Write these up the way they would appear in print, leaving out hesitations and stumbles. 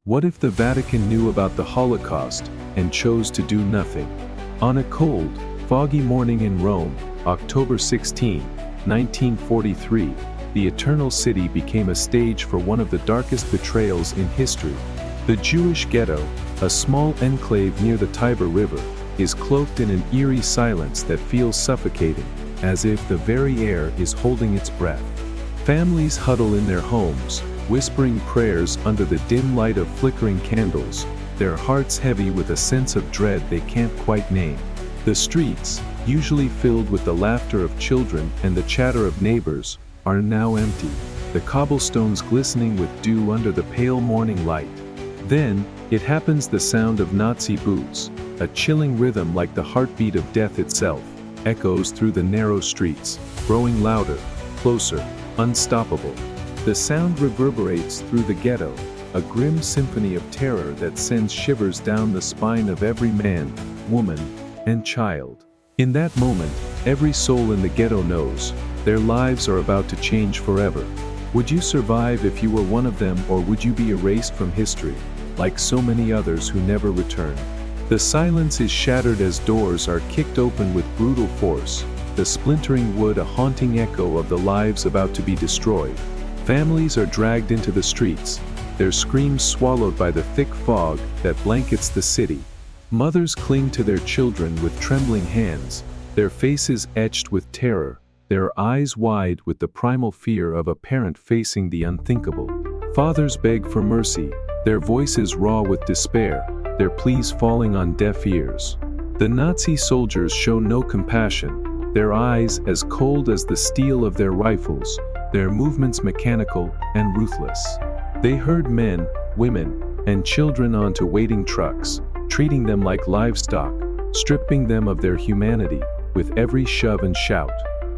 What if the Vatican knew about the Holocaust and chose to do nothing? On a cold, foggy morning in Rome, October 16, 1943, the Eternal City became a stage for one of the darkest betrayals in history. The Jewish ghetto, a small enclave near the Tiber River, is cloaked in an eerie silence that feels suffocating, as if the very air is holding its breath. Families huddle in their homes, whispering prayers under the dim light of flickering candles, their hearts heavy with a sense of dread they can't quite name. The streets, usually filled with the laughter of children and the chatter of neighbors, are now empty, the cobblestones glistening with dew under the pale morning light. Then, it happens. The sound of Nazi boots, a chilling rhythm like the heartbeat of death itself, echoes through the narrow streets, growing louder, closer, unstoppable. The sound reverberates through the ghetto, a grim symphony of terror that sends shivers down the spine of every man, woman, and child. In that moment, every soul in the ghetto knows their lives are about to change forever. Would you survive if you were one of them, or would you be erased from history, like so many others who never returned? The silence is shattered as doors are kicked open with brutal force, the splintering wood a haunting echo of the lives about to be destroyed. Families are dragged into the streets, their screams swallowed by the thick fog that blankets the city. Mothers cling to their children with trembling hands, their faces etched with terror, their eyes wide with the primal fear of a parent facing the unthinkable. Fathers beg for mercy, their voices raw with despair, their pleas falling on deaf ears. The Nazi soldiers show no compassion, their eyes as cold as the steel of their rifles, their movements mechanical and ruthless. They herd men, women, and children onto waiting trucks, treating them like livestock, stripping them of their humanity with every shove and shout.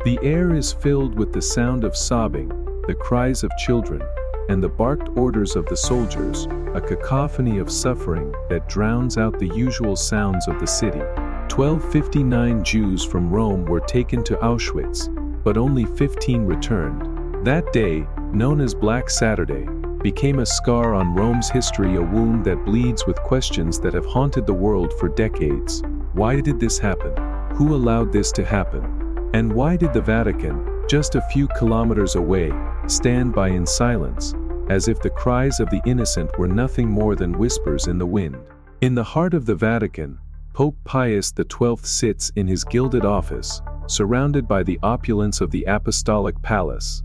The air is filled with the sound of sobbing, the cries of children, and the barked orders of the soldiers, a cacophony of suffering that drowns out the usual sounds of the city. 1259 Jews from Rome were taken to Auschwitz, but only 15 returned. That day, known as Black Saturday, became a scar on Rome's history, a wound that bleeds with questions that have haunted the world for decades. Why did this happen? Who allowed this to happen? And why did the Vatican, just a few kilometers away, stand by in silence, as if the cries of the innocent were nothing more than whispers in the wind? In the heart of the Vatican, Pope Pius XII sits in his gilded office, surrounded by the opulence of the Apostolic Palace.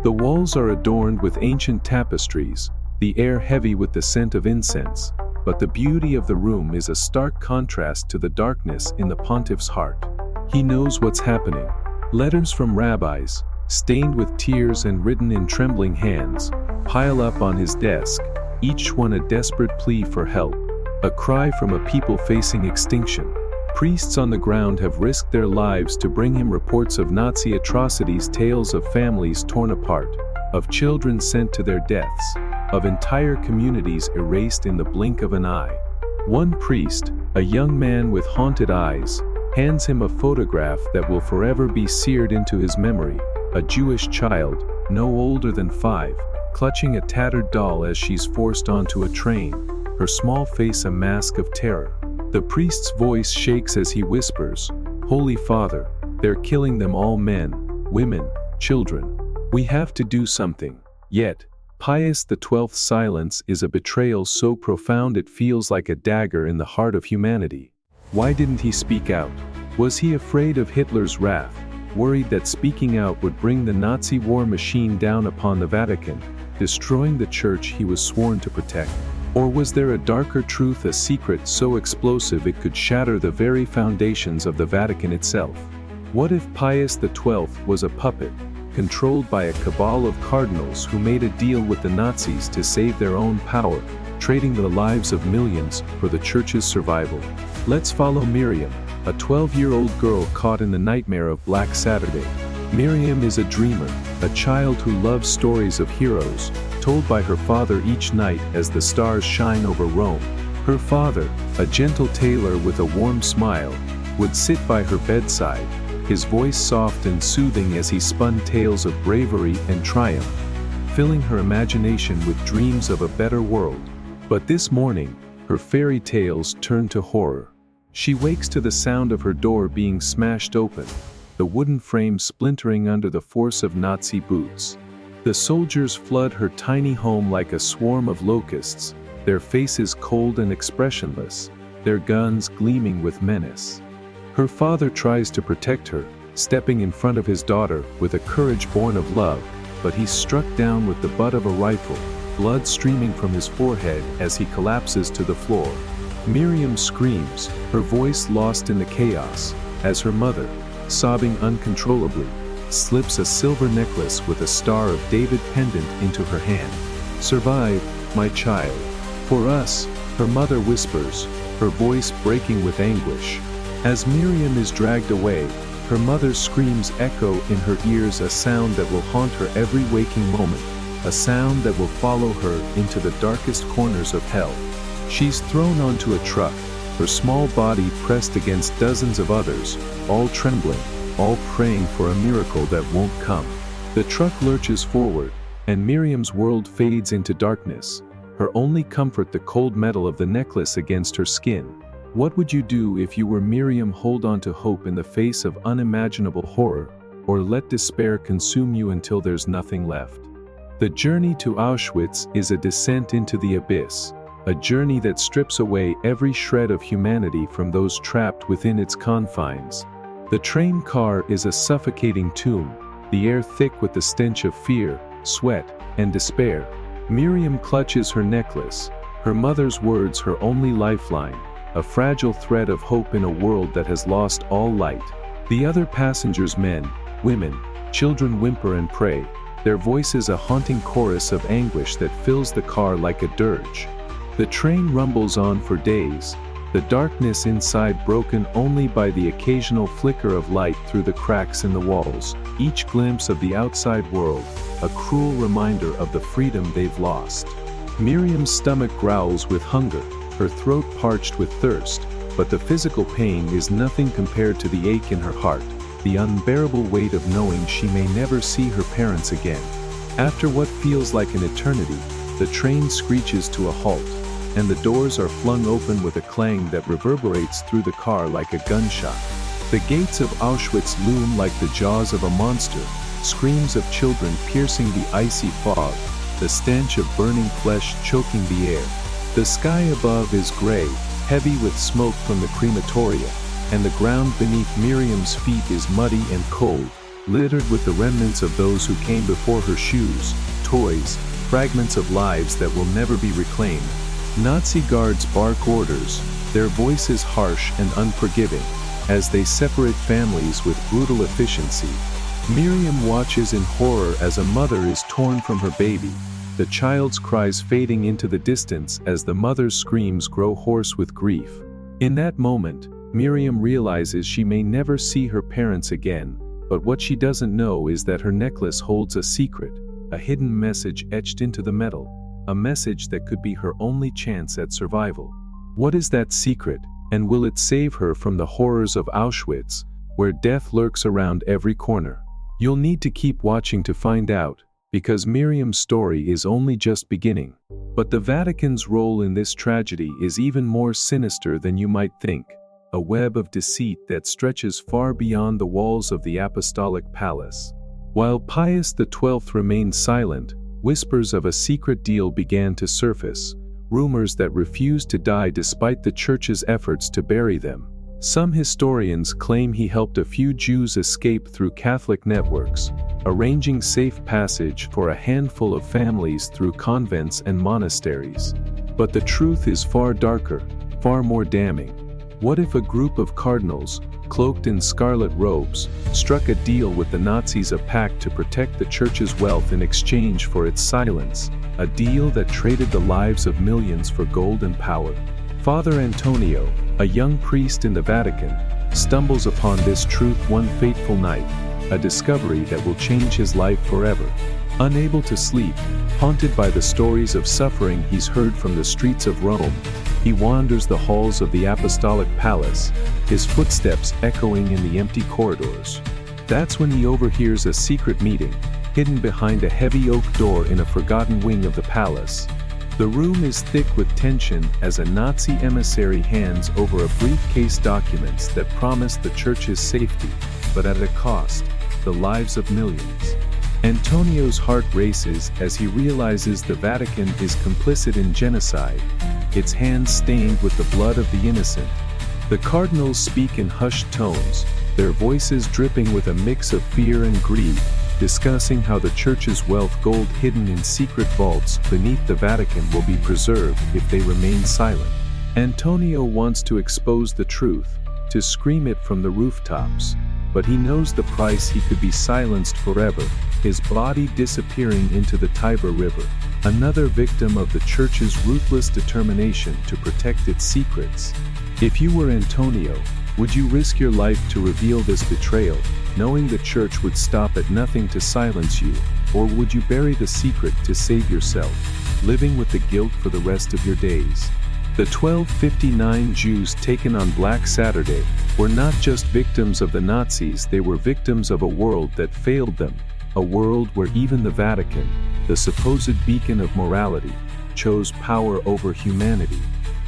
The walls are adorned with ancient tapestries, the air heavy with the scent of incense, but the beauty of the room is a stark contrast to the darkness in the pontiff's heart. He knows what's happening. Letters from rabbis, stained with tears and written in trembling hands, pile up on his desk, each one a desperate plea for help, a cry from a people facing extinction. Priests on the ground have risked their lives to bring him reports of Nazi atrocities, tales of families torn apart, of children sent to their deaths, of entire communities erased in the blink of an eye. One priest, a young man with haunted eyes, hands him a photograph that will forever be seared into his memory, a Jewish child, no older than 5, clutching a tattered doll as she's forced onto a train, her small face a mask of terror. The priest's voice shakes as he whispers, "Holy Father, they're killing them all, men, women, children. We have to do something." Yet, Pius XII's silence is a betrayal so profound it feels like a dagger in the heart of humanity. Why didn't he speak out? Was he afraid of Hitler's wrath, worried that speaking out would bring the Nazi war machine down upon the Vatican, destroying the church he was sworn to protect? Or was there a darker truth, a secret so explosive it could shatter the very foundations of the Vatican itself? What if Pius XII was a puppet, controlled by a cabal of cardinals who made a deal with the Nazis to save their own power, trading the lives of millions for the church's survival? Let's follow Miriam, a 12-year-old girl caught in the nightmare of Black Saturday. Miriam is a dreamer, a child who loves stories of heroes, told by her father each night as the stars shine over Rome. Her father, a gentle tailor with a warm smile, would sit by her bedside, his voice soft and soothing as he spun tales of bravery and triumph, filling her imagination with dreams of a better world. But this morning, her fairy tales turn to horror. She wakes to the sound of her door being smashed open, the wooden frame splintering under the force of Nazi boots. The soldiers flood her tiny home like a swarm of locusts, their faces cold and expressionless, their guns gleaming with menace. Her father tries to protect her, stepping in front of his daughter with a courage born of love, but he's struck down with the butt of a rifle, blood streaming from his forehead as he collapses to the floor. Miriam screams, her voice lost in the chaos, as her mother, sobbing uncontrollably, slips a silver necklace with a Star of David pendant into her hand. "Survive, my child. For us," her mother whispers, her voice breaking with anguish. As Miriam is dragged away, her mother's screams echo in her ears, a sound that will haunt her every waking moment, a sound that will follow her into the darkest corners of hell. She's thrown onto a truck, her small body pressed against dozens of others, all trembling, all praying for a miracle that won't come. The truck lurches forward, and Miriam's world fades into darkness, her only comfort the cold metal of the necklace against her skin. What would you do if you were Miriam? Hold on to hope in the face of unimaginable horror, or let despair consume you until there's nothing left? The journey to Auschwitz is a descent into the abyss, a journey that strips away every shred of humanity from those trapped within its confines. The train car is a suffocating tomb, the air thick with the stench of fear, sweat, and despair. Miriam clutches her necklace, her mother's words her only lifeline, a fragile thread of hope in a world that has lost all light. The other passengers, men, women, children, whimper and pray, their voices a haunting chorus of anguish that fills the car like a dirge. The train rumbles on for days, the darkness inside broken only by the occasional flicker of light through the cracks in the walls, each glimpse of the outside world, a cruel reminder of the freedom they've lost. Miriam's stomach growls with hunger, her throat parched with thirst, but the physical pain is nothing compared to the ache in her heart, the unbearable weight of knowing she may never see her parents again. After what feels like an eternity, the train screeches to a halt, and the doors are flung open with a clang that reverberates through the car like a gunshot. The gates of Auschwitz loom like the jaws of a monster, screams of children piercing the icy fog, the stench of burning flesh choking the air. The sky above is gray, heavy with smoke from the crematoria, and the ground beneath Miriam's feet is muddy and cold, littered with the remnants of those who came before her: shoes, toys, fragments of lives that will never be reclaimed. Nazi guards bark orders, their voices harsh and unforgiving, as they separate families with brutal efficiency. Miriam watches in horror as a mother is torn from her baby, the child's cries fading into the distance as the mother's screams grow hoarse with grief. In that moment, Miriam realizes she may never see her parents again, but what she doesn't know is that her necklace holds a secret, a hidden message etched into the metal, a message that could be her only chance at survival. What is that secret, and will it save her from the horrors of Auschwitz, where death lurks around every corner? You'll need to keep watching to find out, because Miriam's story is only just beginning. But the Vatican's role in this tragedy is even more sinister than you might think, a web of deceit that stretches far beyond the walls of the Apostolic Palace. While Pius XII remained silent, whispers of a secret deal began to surface, rumors that refused to die despite the Church's efforts to bury them. Some historians claim he helped a few Jews escape through Catholic networks, arranging safe passage for a handful of families through convents and monasteries. But the truth is far darker, far more damning. What if a group of cardinals, cloaked in scarlet robes, struck a deal with the Nazis, a pact to protect the Church's wealth in exchange for its silence, a deal that traded the lives of millions for gold and power? Father Antonio, a young priest in the Vatican, stumbles upon this truth one fateful night, a discovery that will change his life forever. Unable to sleep, haunted by the stories of suffering he's heard from the streets of Rome, he wanders the halls of the Apostolic Palace, his footsteps echoing in the empty corridors. That's when he overhears a secret meeting, hidden behind a heavy oak door in a forgotten wing of the palace. The room is thick with tension as a Nazi emissary hands over a briefcase documents that promise the church's safety, but at a cost, the lives of millions. Antonio's heart races as he realizes the Vatican is complicit in genocide, its hands stained with the blood of the innocent. The cardinals speak in hushed tones, their voices dripping with a mix of fear and greed, discussing how the church's wealth, gold hidden in secret vaults beneath the Vatican, will be preserved if they remain silent. Antonio wants to expose the truth, to scream it from the rooftops, but he knows the price. He could be silenced forever, his body disappearing into the Tiber River, another victim of the church's ruthless determination to protect its secrets. If you were Antonio, would you risk your life to reveal this betrayal, knowing the church would stop at nothing to silence you, or would you bury the secret to save yourself, living with the guilt for the rest of your days? The 1259 Jews taken on Black Saturday were not just victims of the Nazis, they were victims of a world that failed them, a world where even the Vatican, the supposed beacon of morality, chose power over humanity.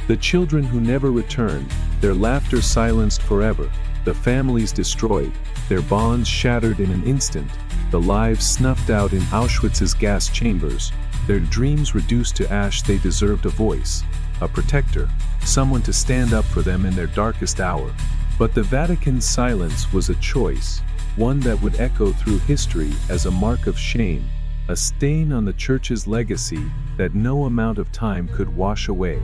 The children who never returned, their laughter silenced forever, the families destroyed, their bonds shattered in an instant, the lives snuffed out in Auschwitz's gas chambers, their dreams reduced to ash. They deserved a voice, a protector, someone to stand up for them in their darkest hour. But the Vatican's silence was a choice, one that would echo through history as a mark of shame, a stain on the church's legacy that no amount of time could wash away.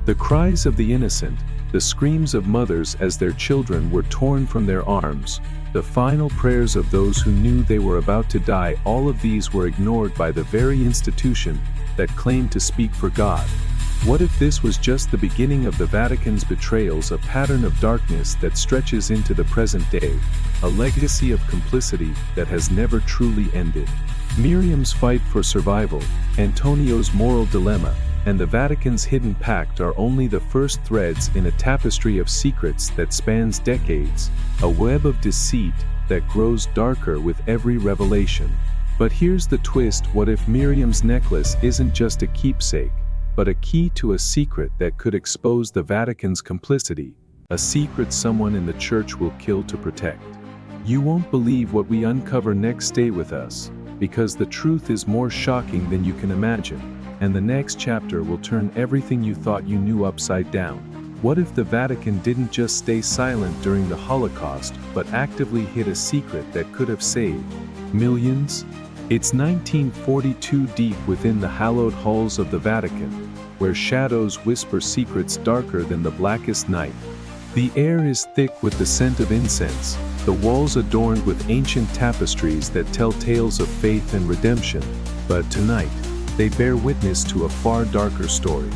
The cries of the innocent, the screams of mothers as their children were torn from their arms, the final prayers of those who knew they were about to die, all of these were ignored by the very institution that claimed to speak for God. What if this was just the beginning of the Vatican's betrayals, a pattern of darkness that stretches into the present day, a legacy of complicity that has never truly ended? Miriam's fight for survival, Antonio's moral dilemma, and the Vatican's hidden pact are only the first threads in a tapestry of secrets that spans decades, a web of deceit that grows darker with every revelation. But here's the twist: what if Miriam's necklace isn't just a keepsake, but a key to a secret that could expose the Vatican's complicity, a secret someone in the church will kill to protect? You won't believe what we uncover next. Stay with us, because the truth is more shocking than you can imagine, and the next chapter will turn everything you thought you knew upside down. What if the Vatican didn't just stay silent during the Holocaust, but actively hid a secret that could have saved millions? It's 1942, deep within the hallowed halls of the Vatican, where shadows whisper secrets darker than the blackest night. The air is thick with the scent of incense, the walls adorned with ancient tapestries that tell tales of faith and redemption. But tonight, they bear witness to a far darker story.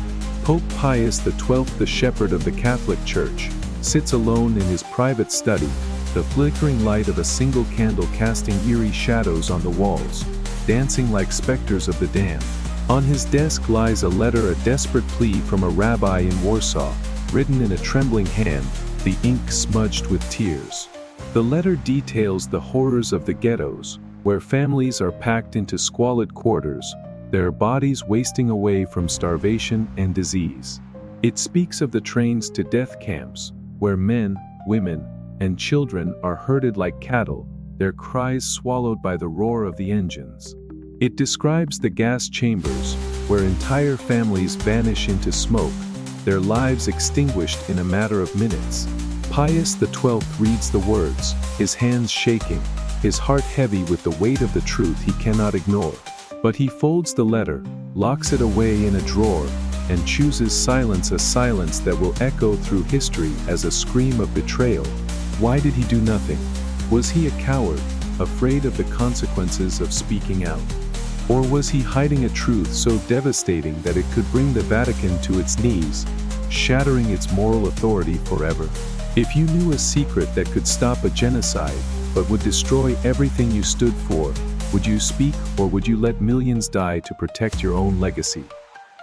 Pope Pius XII, the shepherd of the Catholic Church, sits alone in his private study, the flickering light of a single candle casting eerie shadows on the walls, dancing like specters of the damned. On his desk lies a letter, a desperate plea from a rabbi in Warsaw, written in a trembling hand, the ink smudged with tears. The letter details the horrors of the ghettos, where families are packed into squalid quarters, their bodies wasting away from starvation and disease. It speaks of the trains to death camps, where men, women, and children are herded like cattle, their cries swallowed by the roar of the engines. It describes the gas chambers, where entire families vanish into smoke, their lives extinguished in a matter of minutes. Pius XII reads the words, his hands shaking, his heart heavy with the weight of the truth he cannot ignore. But he folds the letter, locks it away in a drawer, and chooses silence, a silence that will echo through history as a scream of betrayal. Why did he do nothing? Was he a coward, afraid of the consequences of speaking out? Or was he hiding a truth so devastating that it could bring the Vatican to its knees, shattering its moral authority forever? If you knew a secret that could stop a genocide, but would destroy everything you stood for, would you speak, or would you let millions die to protect your own legacy?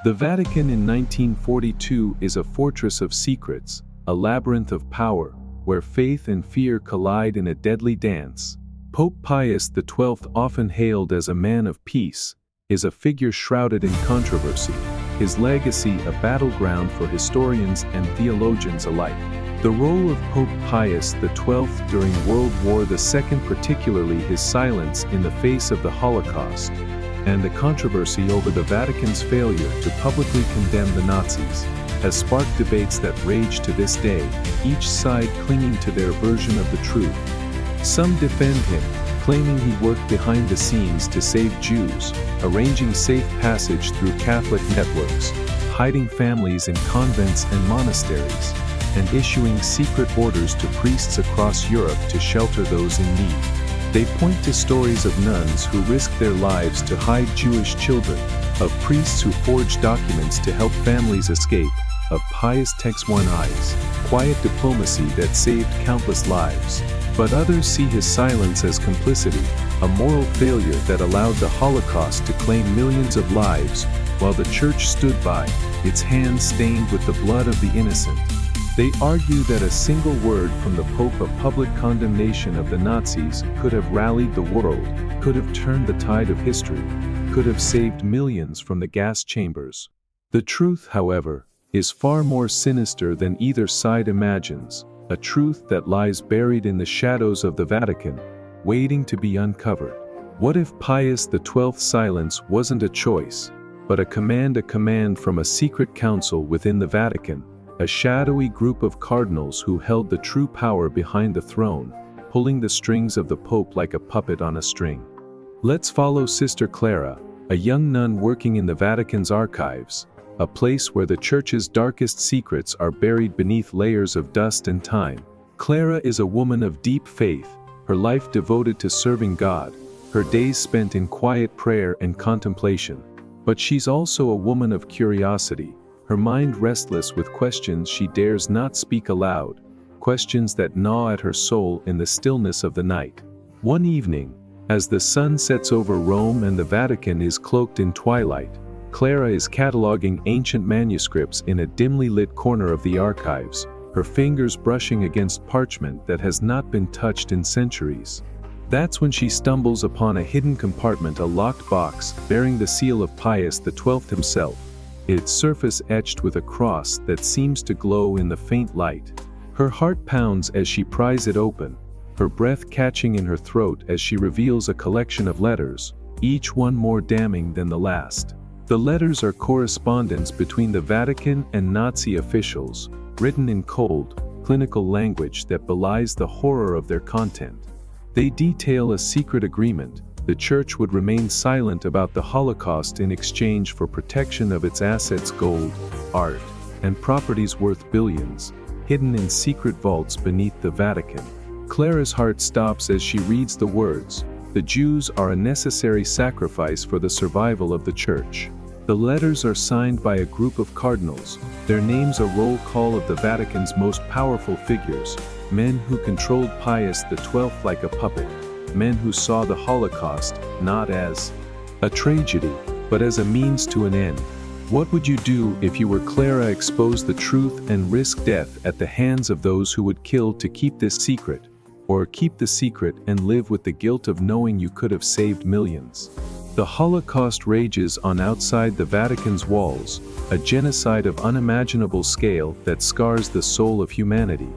The Vatican in 1942 is a fortress of secrets, a labyrinth of power, where faith and fear collide in a deadly dance. Pope Pius XII, often hailed as a man of peace, is a figure shrouded in controversy. his legacy a battleground for historians and theologians alike. The role of Pope Pius XII during World War II, particularly his silence in the face of the Holocaust, and the controversy over the Vatican's failure to publicly condemn the Nazis, has sparked debates that rage to this day, each side clinging to their version of the truth. Some defend him, claiming he worked behind the scenes to save Jews, arranging safe passage through Catholic networks, hiding families in convents and monasteries, and issuing secret orders to priests across Europe to shelter those in need. They point to stories of nuns who risked their lives to hide Jewish children, of priests who forged documents to help families escape, of Pius XI's quiet diplomacy that saved countless lives. But others see his silence as complicity, a moral failure that allowed the Holocaust to claim millions of lives, while the Church stood by, its hands stained with the blood of the innocent. They argue that a single word from the Pope of public condemnation of the Nazis could have rallied the world, could have turned the tide of history, could have saved millions from the gas chambers. The truth, however, is far more sinister than either side imagines, a truth that lies buried in the shadows of the Vatican, waiting to be uncovered. What if Pius XII's silence wasn't a choice, but a command from a secret council within the Vatican, a shadowy group of cardinals who held the true power behind the throne, pulling the strings of the Pope like a puppet on a string? Let's follow Sister Clara, a young nun working in the Vatican's archives, a place where the Church's darkest secrets are buried beneath layers of dust and time. Clara is a woman of deep faith, her life devoted to serving God, her days spent in quiet prayer and contemplation. But she's also a woman of curiosity, her mind restless with questions she dares not speak aloud, questions that gnaw at her soul in the stillness of the night. One evening, as the sun sets over Rome and the Vatican is cloaked in twilight, Clara is cataloging ancient manuscripts in a dimly lit corner of the archives, her fingers brushing against parchment that has not been touched in centuries. That's when she stumbles upon a hidden compartment, a locked box bearing the seal of Pius XII himself, its surface etched with a cross that seems to glow in the faint light. Her heart pounds as she pries it open, her breath catching in her throat as she reveals a collection of letters, each one more damning than the last. The letters are correspondence between the Vatican and Nazi officials, written in cold, clinical language that belies the horror of their content. They detail a secret agreement: the Church would remain silent about the Holocaust in exchange for protection of its assets, gold, art, and properties worth billions, hidden in secret vaults beneath the Vatican. Clara's heart stops as she reads the words: "The Jews are a necessary sacrifice for the survival of the Church." The letters are signed by a group of cardinals, their names a roll call of the Vatican's most powerful figures, men who controlled Pius XII like a puppet, men who saw the Holocaust not as a tragedy, but as a means to an end. What would you do if you were Clara, expose the truth and risk death at the hands of those who would kill to keep this secret, or keep the secret and live with the guilt of knowing you could have saved millions? The Holocaust rages on outside the Vatican's walls, a genocide of unimaginable scale that scars the soul of humanity.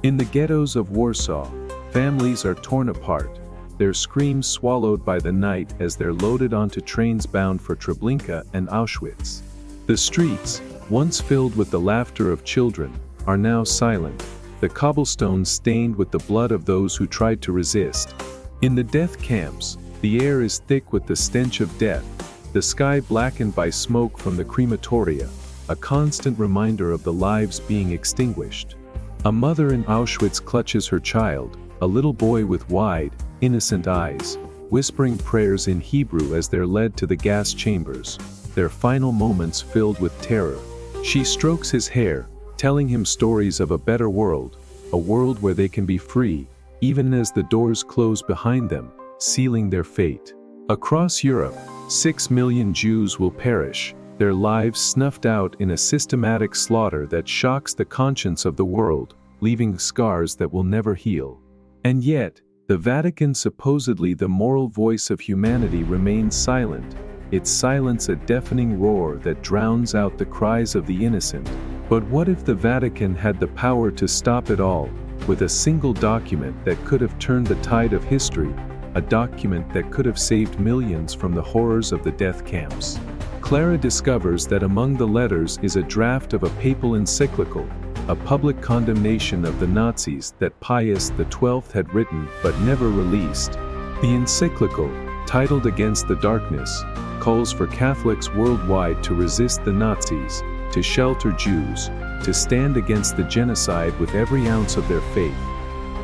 In the ghettos of Warsaw, families are torn apart, their screams swallowed by the night as they're loaded onto trains bound for Treblinka and Auschwitz. The streets, once filled with the laughter of children, are now silent, the cobblestones stained with the blood of those who tried to resist. In the death camps, the air is thick with the stench of death, the sky blackened by smoke from the crematoria, a constant reminder of the lives being extinguished. A mother in Auschwitz clutches her child, a little boy with wide, innocent eyes, whispering prayers in Hebrew as they're led to the gas chambers, their final moments filled with terror. She strokes his hair, telling him stories of a better world, a world where they can be free, even as the doors close behind them, sealing their fate. Across Europe, 6 million Jews will perish, their lives snuffed out in a systematic slaughter that shocks the conscience of the world, leaving scars that will never heal. And yet, the Vatican, supposedly the moral voice of humanity, remains silent. its silence a deafening roar that drowns out the cries of the innocent. But what if the Vatican had the power to stop it all, with a single document that could have turned the tide of history, a document that could have saved millions from the horrors of the death camps? Clara discovers that among the letters is a draft of a papal encyclical, a public condemnation of the Nazis that Pius XII had written but never released. The encyclical, titled Against the Darkness, calls for Catholics worldwide to resist the Nazis, to shelter Jews, to stand against the genocide with every ounce of their faith.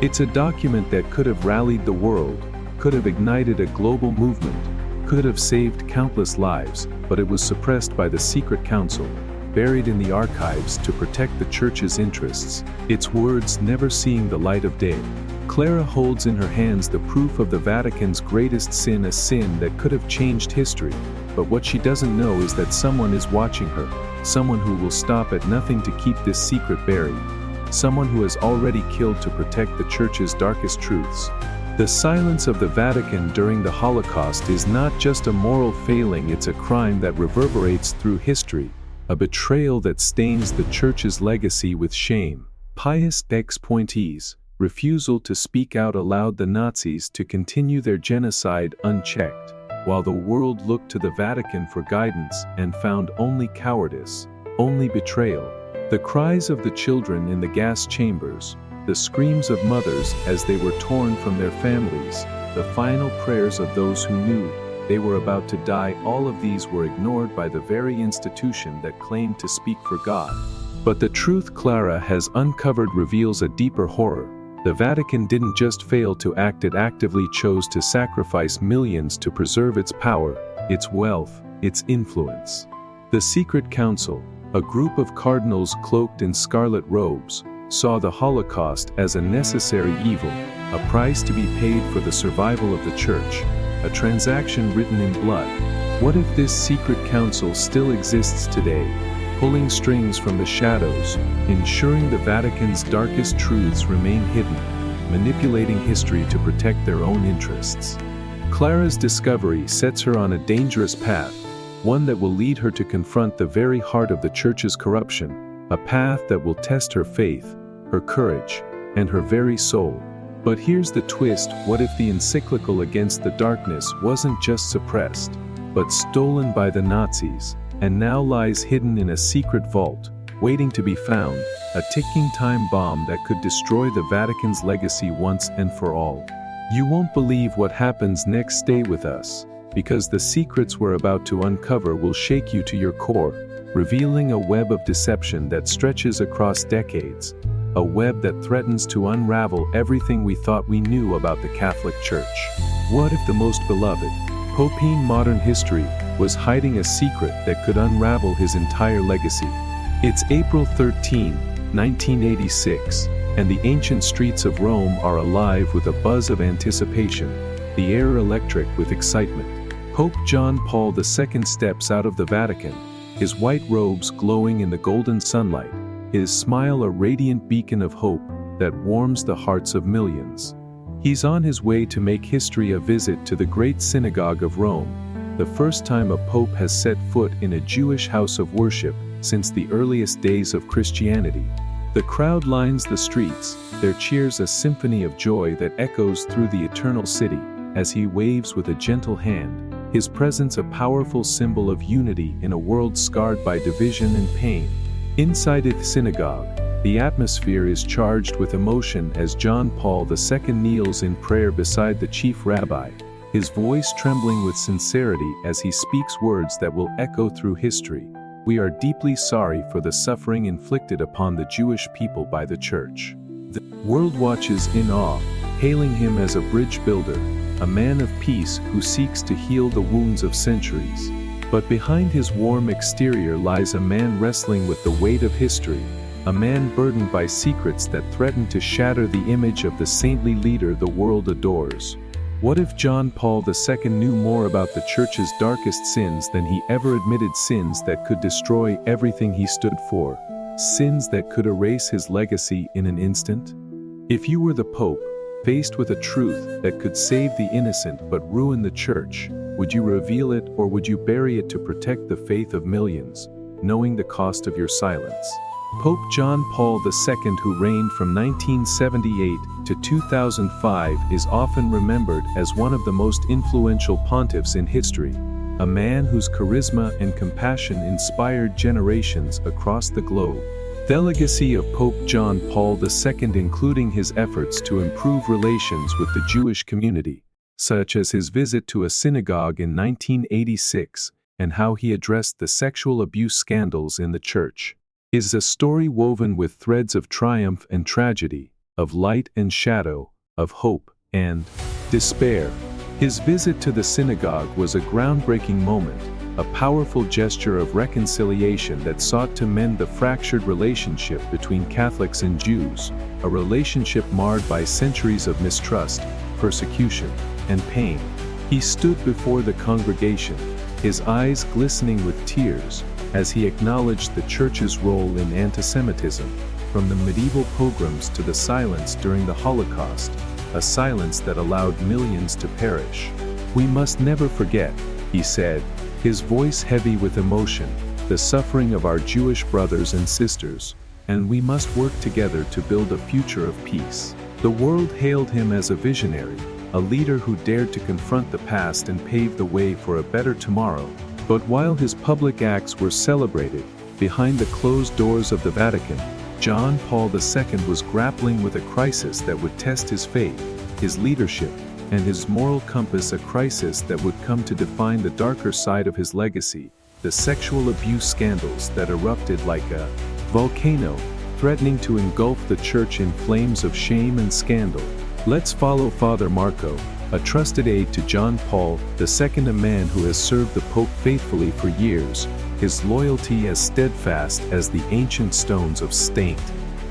It's a document that could have rallied the world, could have ignited a global movement, could have saved countless lives, but it was suppressed by the secret council, buried in the archives to protect the Church's interests, its words never seeing the light of day. Clara holds in her hands the proof of the Vatican's greatest sin, a sin that could have changed history, but what she doesn't know is that someone is watching her, someone who will stop at nothing to keep this secret buried, someone who has already killed to protect the Church's darkest truths. The silence of the Vatican during the Holocaust is not just a moral failing, it's a crime that reverberates through history, a betrayal that stains the Church's legacy with shame. Pius XI's refusal to speak out allowed the Nazis to continue their genocide unchecked, while the world looked to the Vatican for guidance and found only cowardice, only betrayal. The cries of the children in the gas chambers, the screams of mothers as they were torn from their families, the final prayers of those who knew they were about to die, all of these were ignored by the very institution that claimed to speak for God. But the truth Clara has uncovered reveals a deeper horror. The Vatican didn't just fail to act, it actively chose to sacrifice millions to preserve its power, its wealth, its influence. The Secret Council, a group of cardinals cloaked in scarlet robes, saw the Holocaust as a necessary evil, a price to be paid for the survival of the Church, a transaction written in blood. What if this secret council still exists today, pulling strings from the shadows, ensuring the Vatican's darkest truths remain hidden, manipulating history to protect their own interests? Clara's discovery sets her on a dangerous path, one that will lead her to confront the very heart of the Church's corruption, a path that will test her faith, her courage, and her very soul. But here's the twist: what if the encyclical Against the Darkness wasn't just suppressed, but stolen by the Nazis, and now lies hidden in a secret vault, waiting to be found, a ticking time bomb that could destroy the Vatican's legacy once and for all? You won't believe what happens next. Stay with us, because the secrets we're about to uncover will shake you to your core, revealing a web of deception that stretches across decades, a web that threatens to unravel everything we thought we knew about the Catholic Church. What if the most beloved Pope in modern history was hiding a secret that could unravel his entire legacy? It's April 13, 1986, and the ancient streets of Rome are alive with a buzz of anticipation, the air electric with excitement. Pope John Paul II steps out of the Vatican, his white robes glowing in the golden sunlight, his smile a radiant beacon of hope that warms the hearts of millions. He's on his way to make history, a visit to the great synagogue of Rome, the first time a pope has set foot in a Jewish house of worship since the earliest days of Christianity. The crowd lines the streets, their cheers a symphony of joy that echoes through the eternal city as he waves with a gentle hand, his presence a powerful symbol of unity in a world scarred by division and pain. Inside the synagogue, the atmosphere is charged with emotion as John Paul II kneels in prayer beside the chief rabbi, his voice trembling with sincerity as he speaks words that will echo through history. We are deeply sorry for the suffering inflicted upon the Jewish people by the Church. The world watches in awe, hailing him as a bridge builder, a man of peace who seeks to heal the wounds of centuries. But behind his warm exterior lies a man wrestling with the weight of history, a man burdened by secrets that threaten to shatter the image of the saintly leader the world adores. What if John Paul II knew more about the Church's darkest sins than he ever admitted, sins that could destroy everything he stood for, sins that could erase his legacy in an instant? If you were the Pope, faced with a truth that could save the innocent but ruin the Church, Would you reveal it, or would you bury it to protect the faith of millions, knowing the cost of your silence? Pope John Paul II, who reigned from 1978 to 2005, is often remembered as one of the most influential pontiffs in history, a man whose charisma and compassion inspired generations across the globe. The legacy of Pope John Paul II, including his efforts to improve relations with the Jewish community, such as his visit to a synagogue in 1986, and how he addressed the sexual abuse scandals in the church, is a story woven with threads of triumph and tragedy, of light and shadow, of hope and despair. His visit to the synagogue was a groundbreaking moment, a powerful gesture of reconciliation that sought to mend the fractured relationship between Catholics and Jews, a relationship marred by centuries of mistrust, persecution, and pain. He stood before the congregation, his eyes glistening with tears, as he acknowledged the Church's role in anti-Semitism, from the medieval pogroms to the silence during the Holocaust, a silence that allowed millions to perish. "We must never forget," he said, his voice heavy with emotion, "the suffering of our Jewish brothers and sisters, and we must work together to build a future of peace." The world hailed him as a visionary, a leader who dared to confront the past and pave the way for a better tomorrow. But while his public acts were celebrated, behind the closed doors of the Vatican, John Paul II was grappling with a crisis that would test his faith, his leadership, and his moral compass, a crisis that would come to define the darker side of his legacy, the sexual abuse scandals that erupted like a volcano, threatening to engulf the Church in flames of shame and scandal. Let's follow Father Marco, a trusted aide to John Paul II, a man who has served the Pope faithfully for years, his loyalty as steadfast as the ancient stones of St.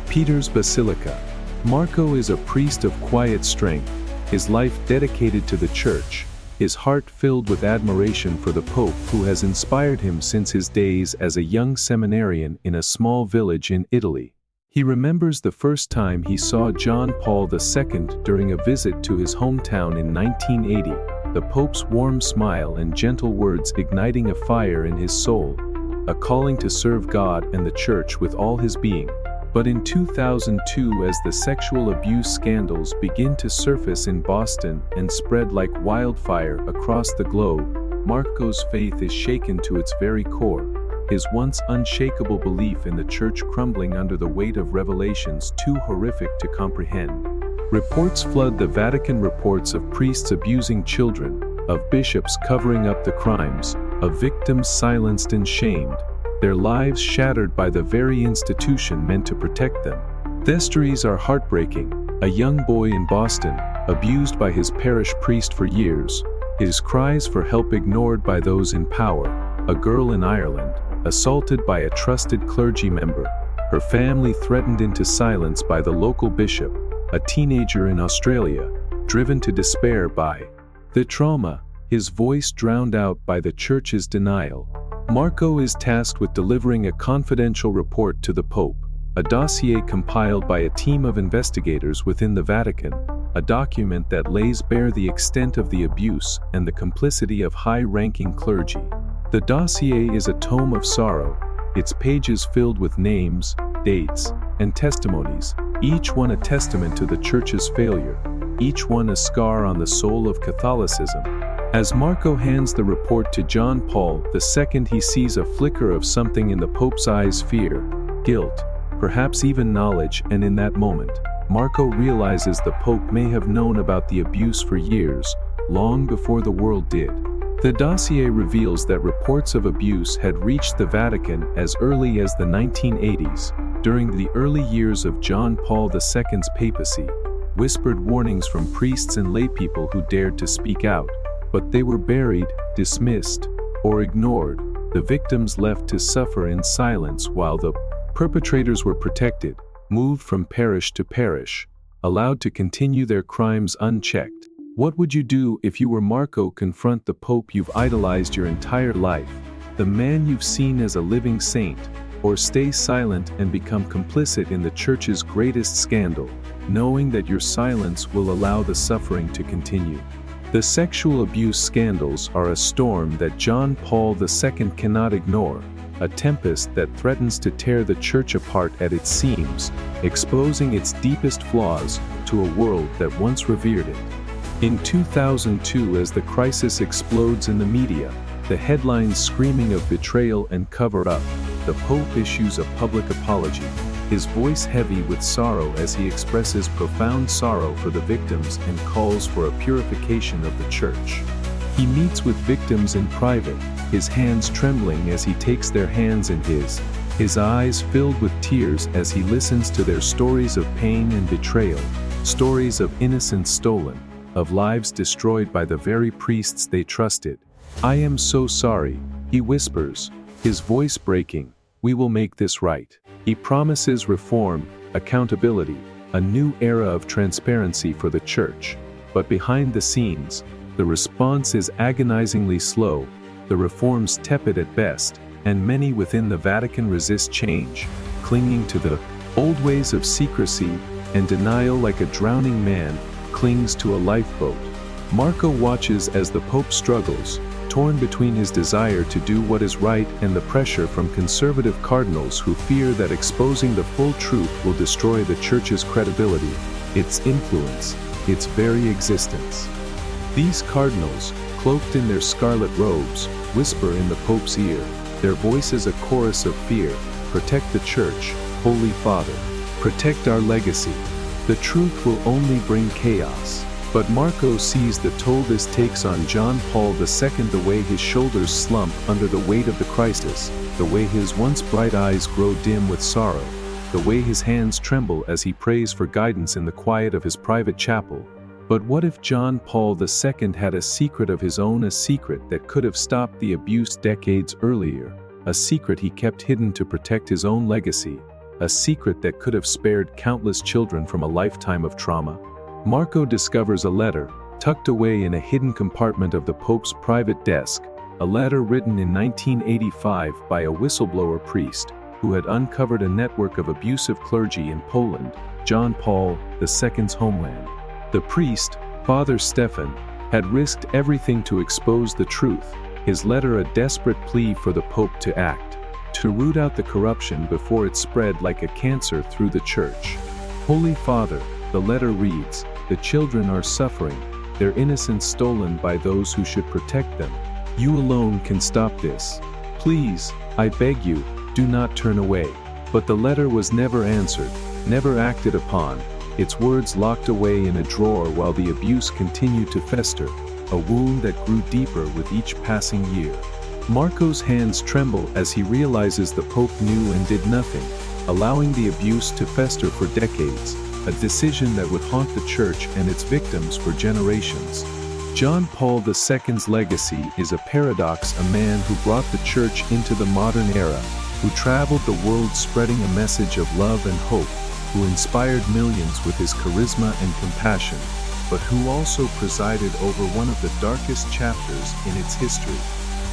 Peter's Basilica. Marco is a priest of quiet strength, his life dedicated to the Church, his heart filled with admiration for the Pope, who has inspired him since his days as a young seminarian in a small village in Italy. He remembers the first time he saw John Paul II during a visit to his hometown in 1980, the Pope's warm smile and gentle words igniting a fire in his soul, a calling to serve God and the Church with all his being. But in 2002, as the sexual abuse scandals begin to surface in Boston and spread like wildfire across the globe, Marco's faith is shaken to its very core, his once unshakable belief in the Church crumbling under the weight of revelations too horrific to comprehend. Reports flood the Vatican, reports of priests abusing children, of bishops covering up the crimes, of victims silenced and shamed, their lives shattered by the very institution meant to protect them. The stories are heartbreaking. A young boy in Boston, abused by his parish priest for years, his cries for help ignored by those in power. A girl in Ireland, assaulted by a trusted clergy member, her family threatened into silence by the local bishop. A teenager in Australia, driven to despair by the trauma, his voice drowned out by the Church's denial. Marco is tasked with delivering a confidential report to the Pope, a dossier compiled by a team of investigators within the Vatican, a document that lays bare the extent of the abuse and the complicity of high-ranking clergy. The dossier is a tome of sorrow, its pages filled with names, dates, and testimonies, each one a testament to the Church's failure, each one a scar on the soul of Catholicism. As Marco hands the report to John Paul II, he sees a flicker of something in the Pope's eyes: fear, guilt, perhaps even knowledge, and in that moment, Marco realizes the Pope may have known about the abuse for years, long before the world did. The dossier reveals that reports of abuse had reached the Vatican as early as the 1980s, during the early years of John Paul II's papacy. Whispered warnings from priests and laypeople who dared to speak out, but they were buried, dismissed, or ignored, the victims left to suffer in silence while the perpetrators were protected, moved from parish to parish, allowed to continue their crimes unchecked. What would you do if you were Marco? Confront the Pope you've idolized your entire life, the man you've seen as a living saint, or stay silent and become complicit in the Church's greatest scandal, knowing that your silence will allow the suffering to continue? The sexual abuse scandals are a storm that John Paul II cannot ignore, a tempest that threatens to tear the Church apart at its seams, exposing its deepest flaws to a world that once revered it. In 2002, as the crisis explodes in the media, the headlines screaming of betrayal and cover-up, the Pope issues a public apology, his voice heavy with sorrow as he expresses profound sorrow for the victims and calls for a purification of the Church. He meets with victims in private, his hands trembling as he takes their hands in his eyes filled with tears as he listens to their stories of pain and betrayal, stories of innocence stolen, of lives destroyed by the very priests they trusted. "I am so sorry," he whispers, his voice breaking. "We will make this right." He promises reform, accountability, a new era of transparency for the Church. But behind the scenes, the response is agonizingly slow, the reforms tepid at best, and many within the Vatican resist change, clinging to the old ways of secrecy and denial like a drowning man clings to a lifeboat. Marco watches as the Pope struggles, torn between his desire to do what is right and the pressure from conservative cardinals who fear that exposing the full truth will destroy the Church's credibility, its influence, its very existence. These cardinals, cloaked in their scarlet robes, whisper in the Pope's ear, their voices a chorus of fear. "Protect the Church, Holy Father. Protect our legacy. The truth will only bring chaos." But Marco sees the toll this takes on John Paul II, the way his shoulders slump under the weight of the crisis, the way his once bright eyes grow dim with sorrow, the way his hands tremble as he prays for guidance in the quiet of his private chapel. But what if John Paul II had a secret of his own, a secret that could have stopped the abuse decades earlier, a secret he kept hidden to protect his own legacy, a secret that could have spared countless children from a lifetime of trauma? Marco discovers a letter, tucked away in a hidden compartment of the Pope's private desk, a letter written in 1985 by a whistleblower priest who had uncovered a network of abusive clergy in Poland, John Paul II's homeland. The priest, Father Stefan, had risked everything to expose the truth, his letter a desperate plea for the Pope to act, to root out the corruption before it spread like a cancer through the Church. "Holy Father," the letter reads, "the children are suffering, their innocence stolen by those who should protect them. You alone can stop this. Please, I beg you, do not turn away." But the letter was never answered, never acted upon, its words locked away in a drawer while the abuse continued to fester, a wound that grew deeper with each passing year. Marco's hands tremble as he realizes the Pope knew and did nothing, allowing the abuse to fester for decades, a decision that would haunt the Church and its victims for generations. John Paul II's legacy is a paradox, a man who brought the Church into the modern era, who traveled the world spreading a message of love and hope, who inspired millions with his charisma and compassion, but who also presided over one of the darkest chapters in its history.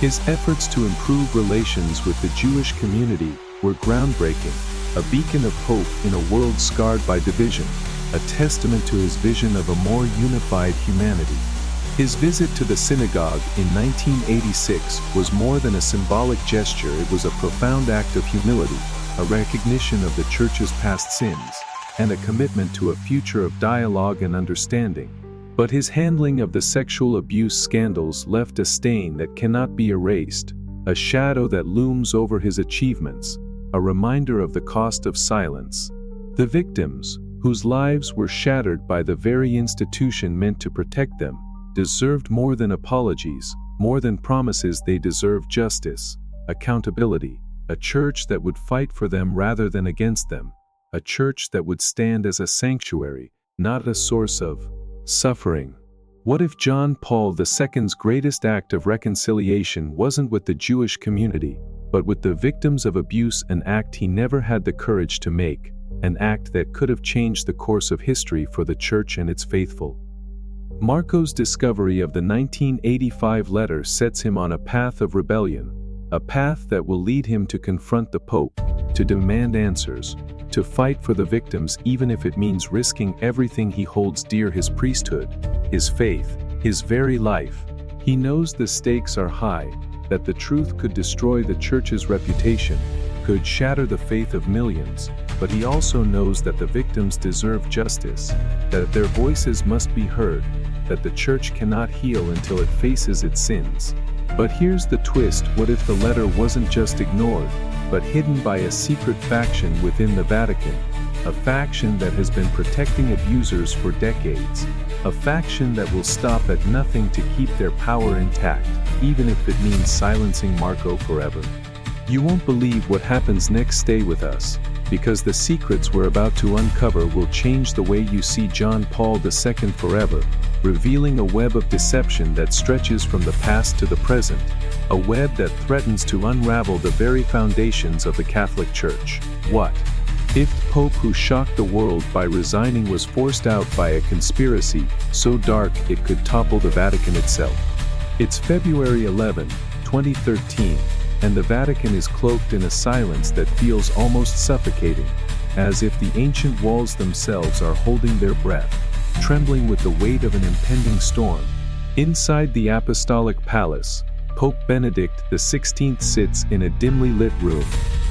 His efforts to improve relations with the Jewish community were groundbreaking, a beacon of hope in a world scarred by division, a testament to his vision of a more unified humanity. His visit to the synagogue in 1986 was more than a symbolic gesture. It was a profound act of humility, a recognition of the Church's past sins, and a commitment to a future of dialogue and understanding. But his handling of the sexual abuse scandals left a stain that cannot be erased, a shadow that looms over his achievements, a reminder of the cost of silence. The victims, whose lives were shattered by the very institution meant to protect them, deserved more than apologies, more than promises. They deserved justice, accountability, a Church that would fight for them rather than against them, a Church that would stand as a sanctuary, not a source of suffering. What if John Paul II's greatest act of reconciliation wasn't with the Jewish community, but with the victims of abuse, an act he never had the courage to make, an act that could have changed the course of history for the Church and its faithful? Marco's discovery of the 1985 letter sets him on a path of rebellion, a path that will lead him to confront the Pope, to demand answers, to fight for the victims even if it means risking everything he holds dear: his priesthood, his faith, his very life. He knows the stakes are high, that the truth could destroy the church's reputation, could shatter the faith of millions, but he also knows that the victims deserve justice, that their voices must be heard, that the church cannot heal until it faces its sins. But here's the twist: what if the letter wasn't just ignored, but hidden by a secret faction within the Vatican? A faction that has been protecting abusers for decades. A faction that will stop at nothing to keep their power intact, even if it means silencing Marco forever. You won't believe what happens next. Stay with us, because the secrets we're about to uncover will change the way you see John Paul II forever, revealing a web of deception that stretches from the past to the present, a web that threatens to unravel the very foundations of the Catholic Church. What if the Pope who shocked the world by resigning was forced out by a conspiracy so dark it could topple the Vatican itself? It's February 11, 2013, and the Vatican is cloaked in a silence that feels almost suffocating, as if the ancient walls themselves are holding their breath, trembling with the weight of an impending storm. Inside the Apostolic Palace, Pope Benedict XVI sits in a dimly lit room,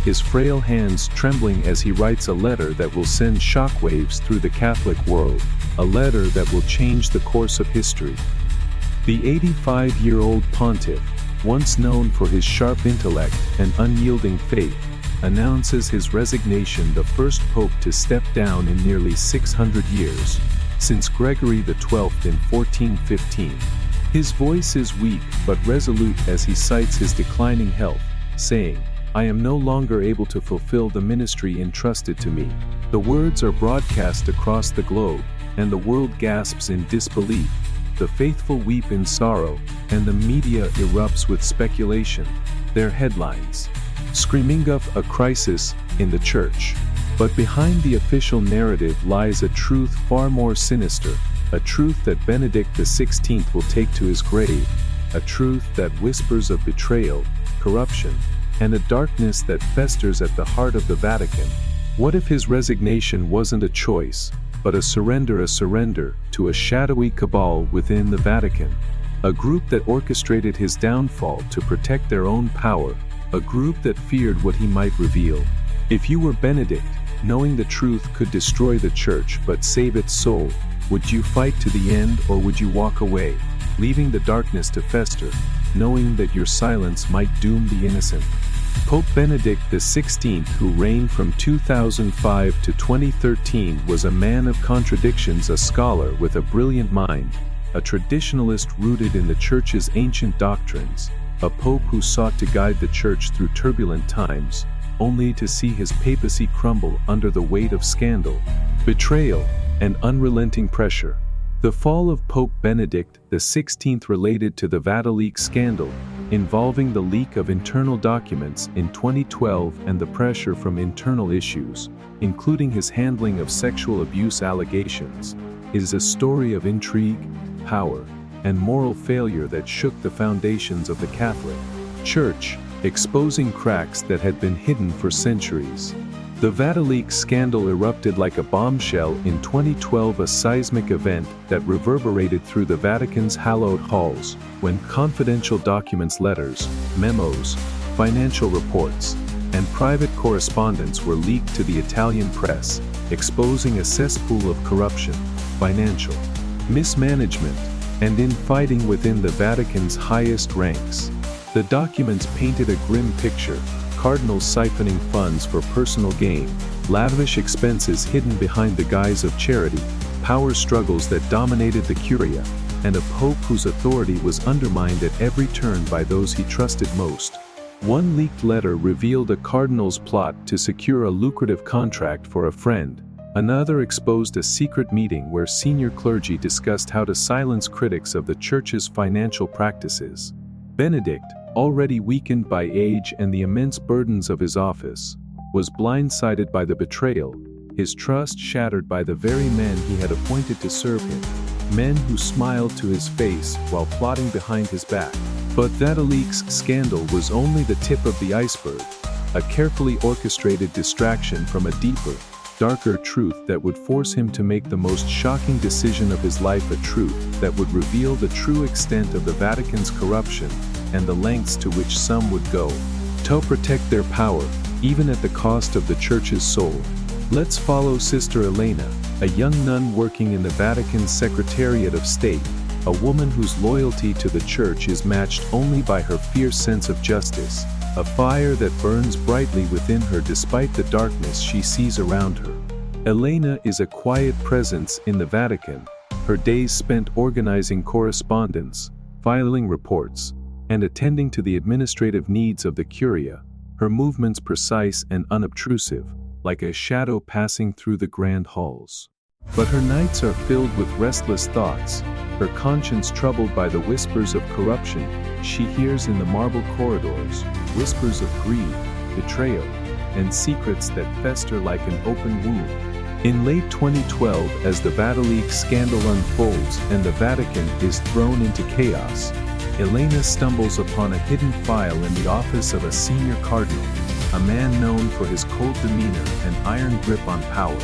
his frail hands trembling as he writes a letter that will send shockwaves through the Catholic world, a letter that will change the course of history. The 85-year-old pontiff, once known for his sharp intellect and unyielding faith, announces his resignation, the first pope to step down in nearly 600 years, since Gregory XII in 1415. His voice is weak but resolute as he cites his declining health, saying, "I am no longer able to fulfill the ministry entrusted to me." The words are broadcast across the globe, and the world gasps in disbelief. The faithful weep in sorrow, and the media erupts with speculation. Their headlines screaming of a crisis in the church. But behind the official narrative lies a truth far more sinister, a truth that Benedict XVI will take to his grave, a truth that whispers of betrayal, corruption, and a darkness that festers at the heart of the Vatican. What if his resignation wasn't a choice, but a surrender to a shadowy cabal within the Vatican? A group that orchestrated his downfall to protect their own power, a group that feared what he might reveal. If you were Benedict, knowing the truth could destroy the church but save its soul, would you fight to the end, or would you walk away, leaving the darkness to fester, knowing that your silence might doom the innocent? Pope Benedict XVI, who reigned from 2005 to 2013, was a man of contradictions, a scholar with a brilliant mind, a traditionalist rooted in the Church's ancient doctrines, a pope who sought to guide the Church through turbulent times, only to see his papacy crumble under the weight of scandal, betrayal, and unrelenting pressure. The fall of Pope Benedict XVI related to the VatiLeaks scandal, involving the leak of internal documents in 2012 and the pressure from internal issues, including his handling of sexual abuse allegations, is a story of intrigue, power, and moral failure that shook the foundations of the Catholic Church, exposing cracks that had been hidden for centuries. The VatiLeaks scandal erupted like a bombshell in 2012, a seismic event that reverberated through the Vatican's hallowed halls, when confidential documents, letters, memos, financial reports, and private correspondence were leaked to the Italian press, exposing a cesspool of corruption, financial mismanagement, and infighting within the Vatican's highest ranks. The documents painted a grim picture: cardinals siphoning funds for personal gain, lavish expenses hidden behind the guise of charity, power struggles that dominated the Curia, and a pope whose authority was undermined at every turn by those he trusted most. One leaked letter revealed a cardinal's plot to secure a lucrative contract for a friend. Another exposed a secret meeting where senior clergy discussed how to silence critics of the Church's financial practices. Benedict, already weakened by age and the immense burdens of his office, was blindsided by the betrayal, his trust shattered by the very men he had appointed to serve him, men who smiled to his face while plotting behind his back. But that VatiLeaks scandal was only the tip of the iceberg, a carefully orchestrated distraction from a deeper, darker truth that would force him to make the most shocking decision of his life, a truth that would reveal the true extent of the Vatican's corruption and the lengths to which some would go to protect their power, even at the cost of the Church's soul. Let's follow Sister Elena, a young nun working in the Vatican's Secretariat of State, a woman whose loyalty to the Church is matched only by her fierce sense of justice, a fire that burns brightly within her despite the darkness she sees around her. Elena is a quiet presence in the Vatican, her days spent organizing correspondence, filing reports, and attending to the administrative needs of the Curia, her movements precise and unobtrusive, like a shadow passing through the grand halls. But her nights are filled with restless thoughts, her conscience troubled by the whispers of corruption she hears in the marble corridors, whispers of greed, betrayal, and secrets that fester like an open wound. In late 2012, as the Vatican scandal unfolds and the Vatican is thrown into chaos, Elena stumbles upon a hidden file in the office of a senior cardinal, a man known for his cold demeanor and iron grip on power.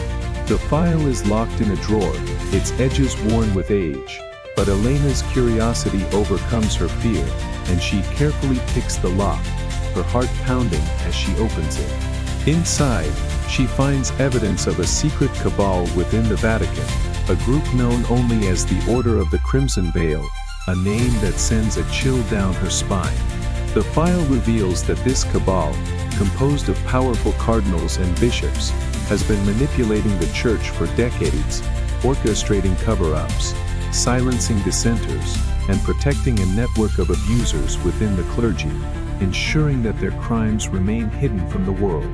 The file is locked in a drawer, its edges worn with age, but Elena's curiosity overcomes her fear, and she carefully picks the lock, her heart pounding as she opens it. Inside, she finds evidence of a secret cabal within the Vatican, a group known only as the Order of the Crimson Veil, a name that sends a chill down her spine. The file reveals that this cabal, composed of powerful cardinals and bishops, has been manipulating the Church for decades, orchestrating cover-ups, silencing dissenters, and protecting a network of abusers within the clergy, ensuring that their crimes remain hidden from the world.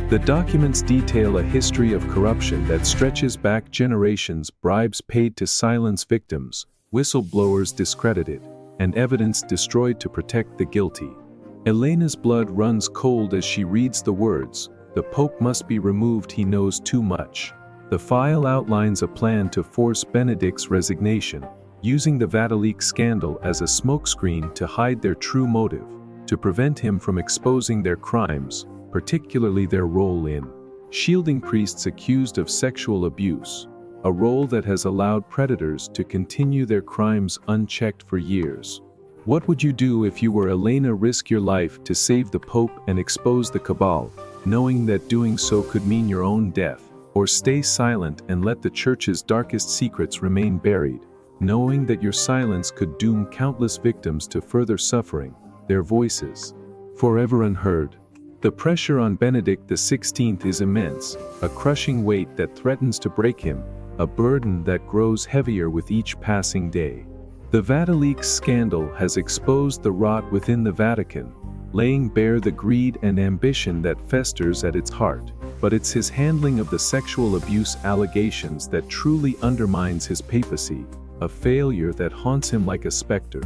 The documents detail a history of corruption that stretches back generations, bribes paid to silence victims, whistleblowers discredited, and evidence destroyed to protect the guilty. Elena's blood runs cold as she reads the words, "The Pope must be removed, he knows too much." The file outlines a plan to force Benedict's resignation, using the Vatican scandal as a smokescreen to hide their true motive, to prevent him from exposing their crimes, particularly their role in shielding priests accused of sexual abuse, a role that has allowed predators to continue their crimes unchecked for years. What would you do if you were Elena? Risk your life to save the Pope and expose the cabal, knowing that doing so could mean your own death, or stay silent and let the Church's darkest secrets remain buried, knowing that your silence could doom countless victims to further suffering, their voices forever unheard? The pressure on Benedict XVI is immense, a crushing weight that threatens to break him, a burden that grows heavier with each passing day. The Vatican scandal has exposed the rot within the Vatican, laying bare the greed and ambition that festers at its heart, but it's his handling of the sexual abuse allegations that truly undermines his papacy, a failure that haunts him like a specter.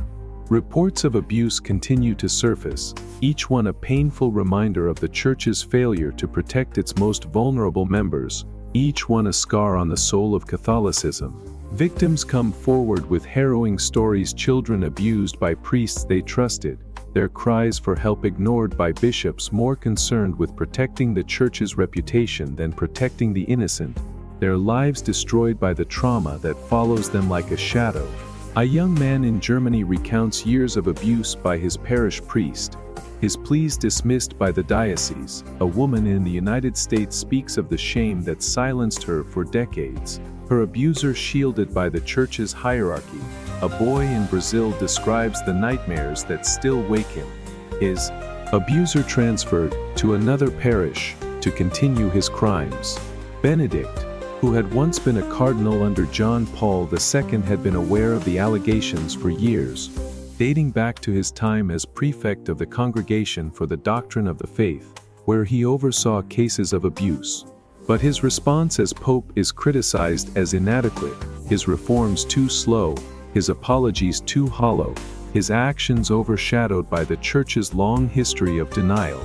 Reports of abuse continue to surface, each one a painful reminder of the Church's failure to protect its most vulnerable members, each one a scar on the soul of Catholicism. Victims come forward with harrowing stories, children abused by priests they trusted, their cries for help ignored by bishops more concerned with protecting the Church's reputation than protecting the innocent, their lives destroyed by the trauma that follows them like a shadow. A young man in Germany recounts years of abuse by his parish priest, his pleas dismissed by the diocese. A woman in the United States speaks of the shame that silenced her for decades, her abuser shielded by the Church's hierarchy. A boy in Brazil describes the nightmares that still wake him, his abuser transferred to another parish to continue his crimes. Benedict, who had once been a cardinal under John Paul II, had been aware of the allegations for years, dating back to his time as prefect of the Congregation for the Doctrine of the Faith, where he oversaw cases of abuse. But his response as Pope is criticized as inadequate, his reforms too slow, his apologies too hollow, his actions overshadowed by the Church's long history of denial.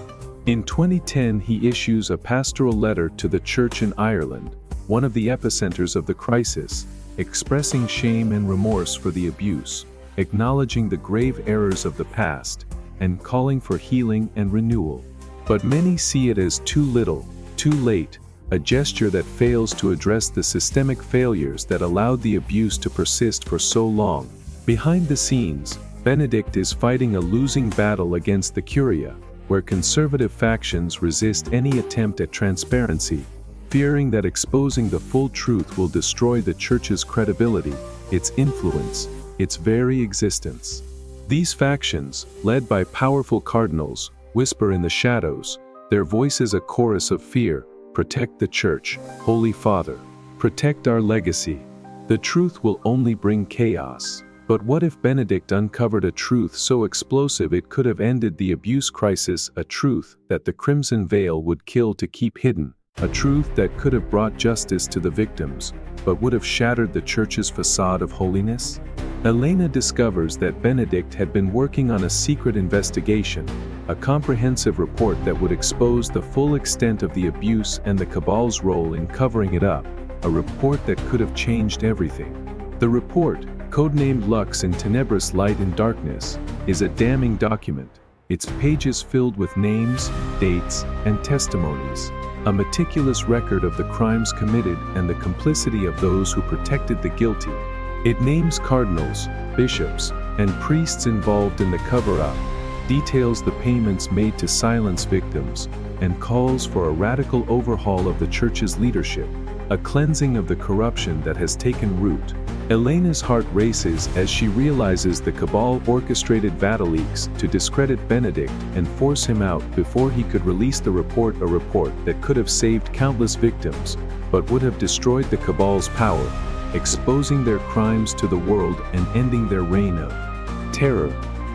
In 2010, he issues a pastoral letter to the Church in Ireland, one of the epicenters of the crisis, expressing shame and remorse for the abuse, acknowledging the grave errors of the past, and calling for healing and renewal. But many see it as too little, too late, a gesture that fails to address the systemic failures that allowed the abuse to persist for so long. Behind the scenes, Benedict is fighting a losing battle against the Curia, where conservative factions resist any attempt at transparency, fearing that exposing the full truth will destroy the Church's credibility, its influence, its very existence. These factions, led by powerful cardinals, whisper in the shadows, their voices a chorus of fear: protect the Church, Holy Father. Protect our legacy. The truth will only bring chaos. But what if Benedict uncovered a truth so explosive it could have ended the abuse crisis, a truth that the Crimson Veil would kill to keep hidden, a truth that could have brought justice to the victims, but would have shattered the Church's facade of holiness? Elena discovers that Benedict had been working on a secret investigation, a comprehensive report that would expose the full extent of the abuse and the cabal's role in covering it up, a report that could have changed everything. The report, codenamed Lux in Tenebris Light in Darkness, is a damning document, its pages filled with names, dates, and testimonies, a meticulous record of the crimes committed and the complicity of those who protected the guilty. It names cardinals, bishops, and priests involved in the cover-up, details the payments made to silence victims, and calls for a radical overhaul of the Church's leadership, a cleansing of the corruption that has taken root. Elena's heart races as she realizes the cabal orchestrated Vatileaks to discredit Benedict and force him out before he could release the report, a report that could have saved countless victims, but would have destroyed the cabal's power, exposing their crimes to the world and ending their reign of terror.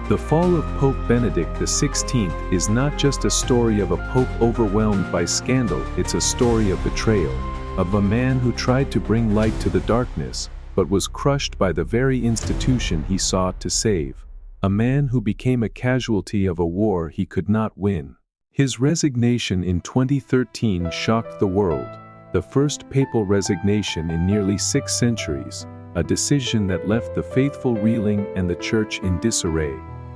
The fall of Pope Benedict XVI is not just a story of a pope overwhelmed by scandal, it's a story of betrayal, of a man who tried to bring light to the darkness, but was crushed by the very institution he sought to save, a man who became a casualty of a war he could not win. His resignation in 2013 shocked the world, the first papal resignation in nearly 6 centuries, a decision that left the faithful reeling and the Church in disarray.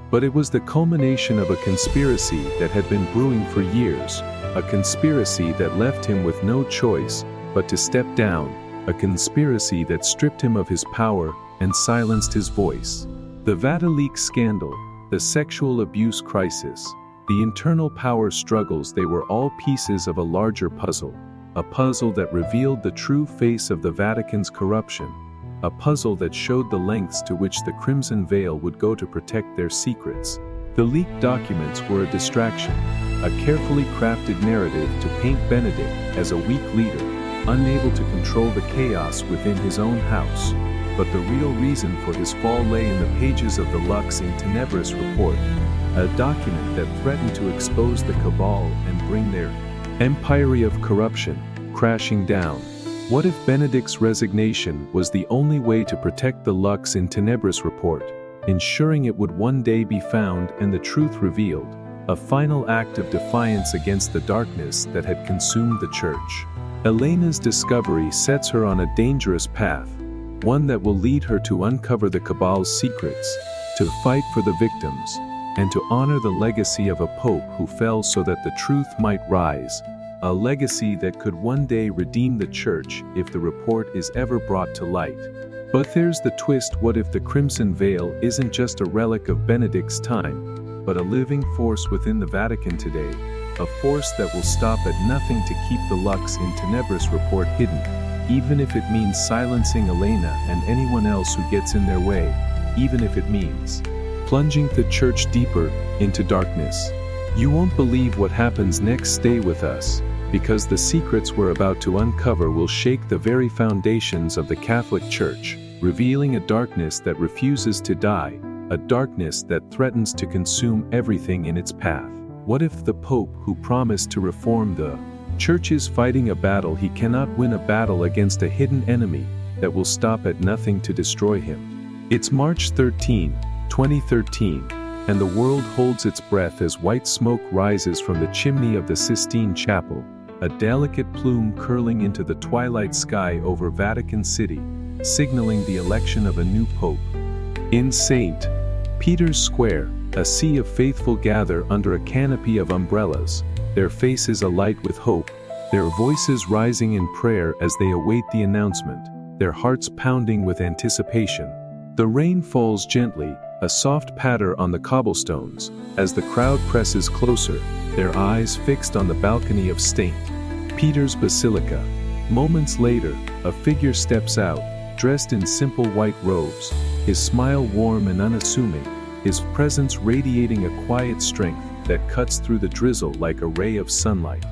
But it was the culmination of a conspiracy that had been brewing for years, a conspiracy that left him with no choice but to step down, a conspiracy that stripped him of his power and silenced his voice. The Vatileaks scandal, the sexual abuse crisis, the internal power struggles, they were all pieces of a larger puzzle, a puzzle that revealed the true face of the Vatican's corruption, a puzzle that showed the lengths to which the Crimson Veil would go to protect their secrets. The leaked documents were a distraction, a carefully crafted narrative to paint Benedict as a weak leader, unable to control the chaos within his own house. But the real reason for his fall lay in the pages of the Lux in Tenebris report, a document that threatened to expose the cabal and bring their empire of corruption crashing down. What if Benedict's resignation was the only way to protect the Lux in Tenebris report, ensuring it would one day be found and the truth revealed, a final act of defiance against the darkness that had consumed the Church? Elena's discovery sets her on a dangerous path, one that will lead her to uncover the cabal's secrets, to fight for the victims, and to honor the legacy of a pope who fell so that the truth might rise, a legacy that could one day redeem the Church if the report is ever brought to light. But there's the twist: what if the Crimson Veil isn't just a relic of Benedict's time, but a living force within the Vatican today, a force that will stop at nothing to keep the Lux in Tenebris report hidden, even if it means silencing Elena and anyone else who gets in their way, even if it means plunging the Church deeper into darkness. You won't believe what happens next. Stay with us, because the secrets we're about to uncover will shake the very foundations of the Catholic Church, revealing a darkness that refuses to die, a darkness that threatens to consume everything in its path. What if the Pope who promised to reform the Church is fighting a battle he cannot win, a battle against a hidden enemy that will stop at nothing to destroy him? It's March 13, 2013, and the world holds its breath as white smoke rises from the chimney of the Sistine Chapel, a delicate plume curling into the twilight sky over Vatican City, signaling the election of a new pope. In St. Peter's Square, a sea of faithful gather under a canopy of umbrellas, their faces alight with hope, their voices rising in prayer as they await the announcement, their hearts pounding with anticipation. The rain falls gently, a soft patter on the cobblestones, as the crowd presses closer, their eyes fixed on the balcony of St. Peter's Basilica. Moments later, a figure steps out, dressed in simple white robes, his smile warm and unassuming, his presence radiating a quiet strength that cuts through the drizzle like a ray of sunlight.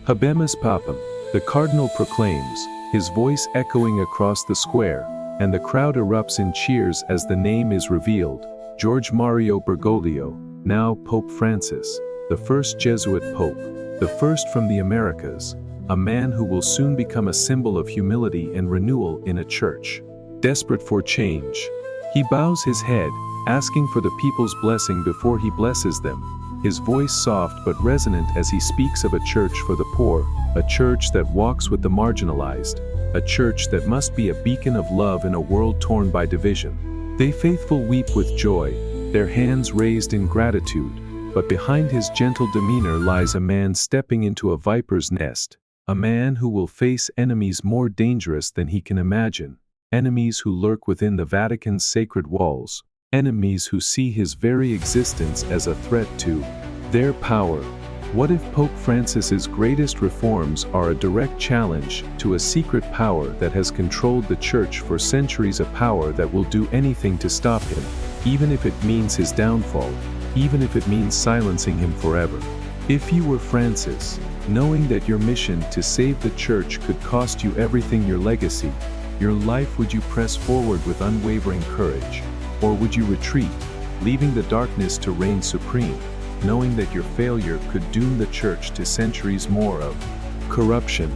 Habemus Papam, the cardinal proclaims, his voice echoing across the square, and the crowd erupts in cheers as the name is revealed. George Mario Bergoglio, now Pope Francis, the first Jesuit pope, the first from the Americas, a man who will soon become a symbol of humility and renewal in a church. Desperate for change, he bows his head, asking for the people's blessing before he blesses them, his voice soft but resonant as he speaks of a church for the poor, a church that walks with the marginalized, a church that must be a beacon of love in a world torn by division. They faithful weep with joy, their hands raised in gratitude, but behind his gentle demeanor lies a man stepping into a viper's nest, a man who will face enemies more dangerous than he can imagine, enemies who lurk within the Vatican's sacred walls, enemies who see his very existence as a threat to their power. What if Pope Francis's greatest reforms are a direct challenge to a secret power that has controlled the Church for centuries, a power that will do anything to stop him, even if it means his downfall, even if it means silencing him forever? If you were Francis, knowing that your mission to save the Church could cost you everything, your legacy, your life, would you press forward with unwavering courage? Or would you retreat, leaving the darkness to reign supreme, knowing that your failure could doom the Church to centuries more of corruption?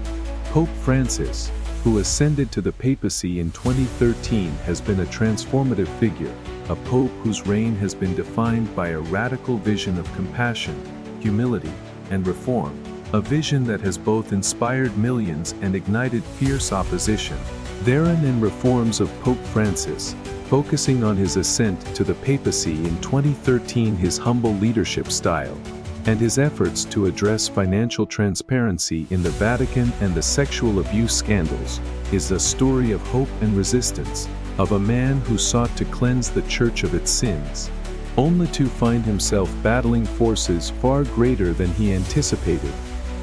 Pope Francis, who ascended to the papacy in 2013, has been a transformative figure, a pope whose reign has been defined by a radical vision of compassion, humility, and reform, a vision that has both inspired millions and ignited fierce opposition. Therein and reforms of Pope Francis, focusing on his ascent to the papacy in 2013, his humble leadership style, and his efforts to address financial transparency in the Vatican and the sexual abuse scandals, is a story of hope and resistance, of a man who sought to cleanse the Church of its sins, only to find himself battling forces far greater than he anticipated,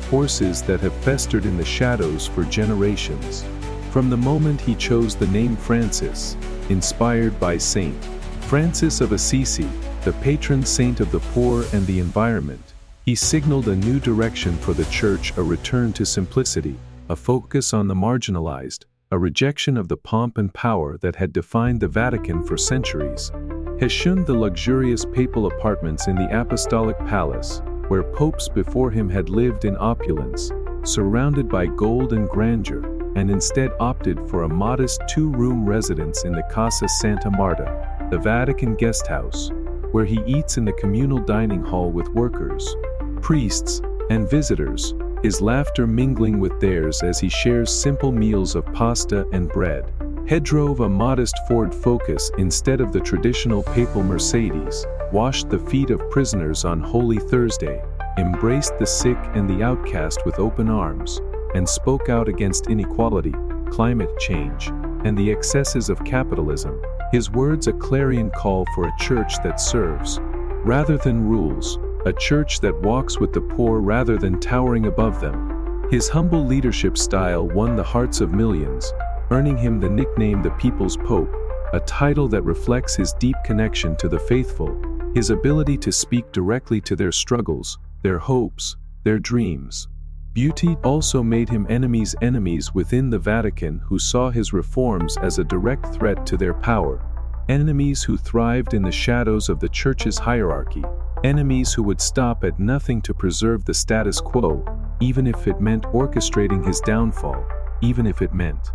forces that have festered in the shadows for generations. From the moment he chose the name Francis, inspired by Saint Francis of Assisi, the patron saint of the poor and the environment, he signaled a new direction for the Church, a return to simplicity, a focus on the marginalized, a rejection of the pomp and power that had defined the Vatican for centuries. Has shunned the luxurious papal apartments in the Apostolic Palace, where popes before him had lived in opulence, surrounded by gold and grandeur, and instead opted for a modest two-room residence in the Casa Santa Marta, the Vatican guest house, where he eats in the communal dining hall with workers, priests, and visitors, his laughter mingling with theirs as he shares simple meals of pasta and bread. He drove a modest Ford Focus instead of the traditional papal Mercedes, washed the feet of prisoners on Holy Thursday, embraced the sick and the outcast with open arms, and spoke out against inequality, climate change, and the excesses of capitalism, his words a clarion call for a church that serves rather than rules, a church that walks with the poor rather than towering above them. His humble leadership style won the hearts of millions, earning him the nickname the People's Pope, a title that reflects his deep connection to the faithful, his ability to speak directly to their struggles, their hopes, their dreams. Beauty also made him enemies within the Vatican who saw his reforms as a direct threat to their power, enemies who thrived in the shadows of the Church's hierarchy, enemies who would stop at nothing to preserve the status quo, even if it meant orchestrating his downfall, even if it meant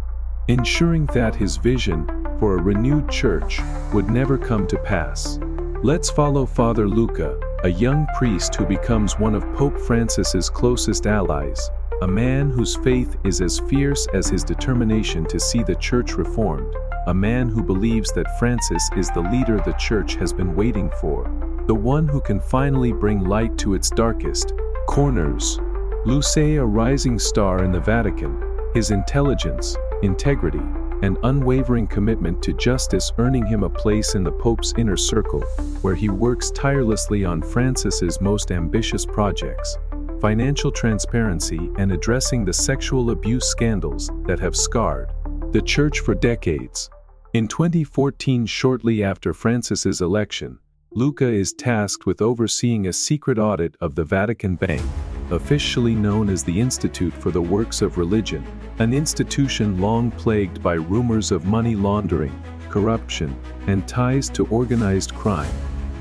ensuring that his vision for a renewed church would never come to pass. Let's follow Father Luca, a young priest who becomes one of Pope Francis's closest allies, a man whose faith is as fierce as his determination to see the Church reformed, a man who believes that Francis is the leader the Church has been waiting for, the one who can finally bring light to its darkest corners. Luce, a rising star in the Vatican, his intelligence, integrity, and unwavering commitment to justice earning him a place in the Pope's inner circle, where he works tirelessly on Francis's most ambitious projects: financial transparency and addressing the sexual abuse scandals that have scarred the Church for decades. In 2014, shortly after Francis's election, Luca is tasked with overseeing a secret audit of the Vatican Bank, officially known as the Institute for the Works of Religion, an institution long plagued by rumors of money laundering, corruption, and ties to organized crime,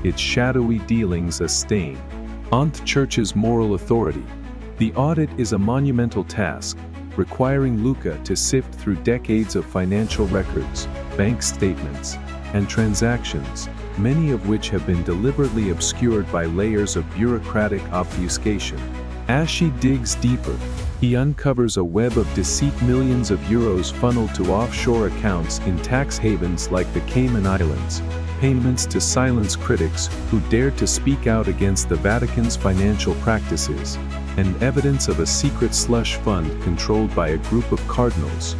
its shadowy dealings a stain on the Church's moral authority. The audit is a monumental task, requiring Luca to sift through decades of financial records, bank statements, and transactions, many of which have been deliberately obscured by layers of bureaucratic obfuscation. As she digs deeper, he uncovers a web of deceit: millions of euros funneled to offshore accounts in tax havens like the Cayman Islands, payments to silence critics who dared to speak out against the Vatican's financial practices, and evidence of a secret slush fund controlled by a group of cardinals,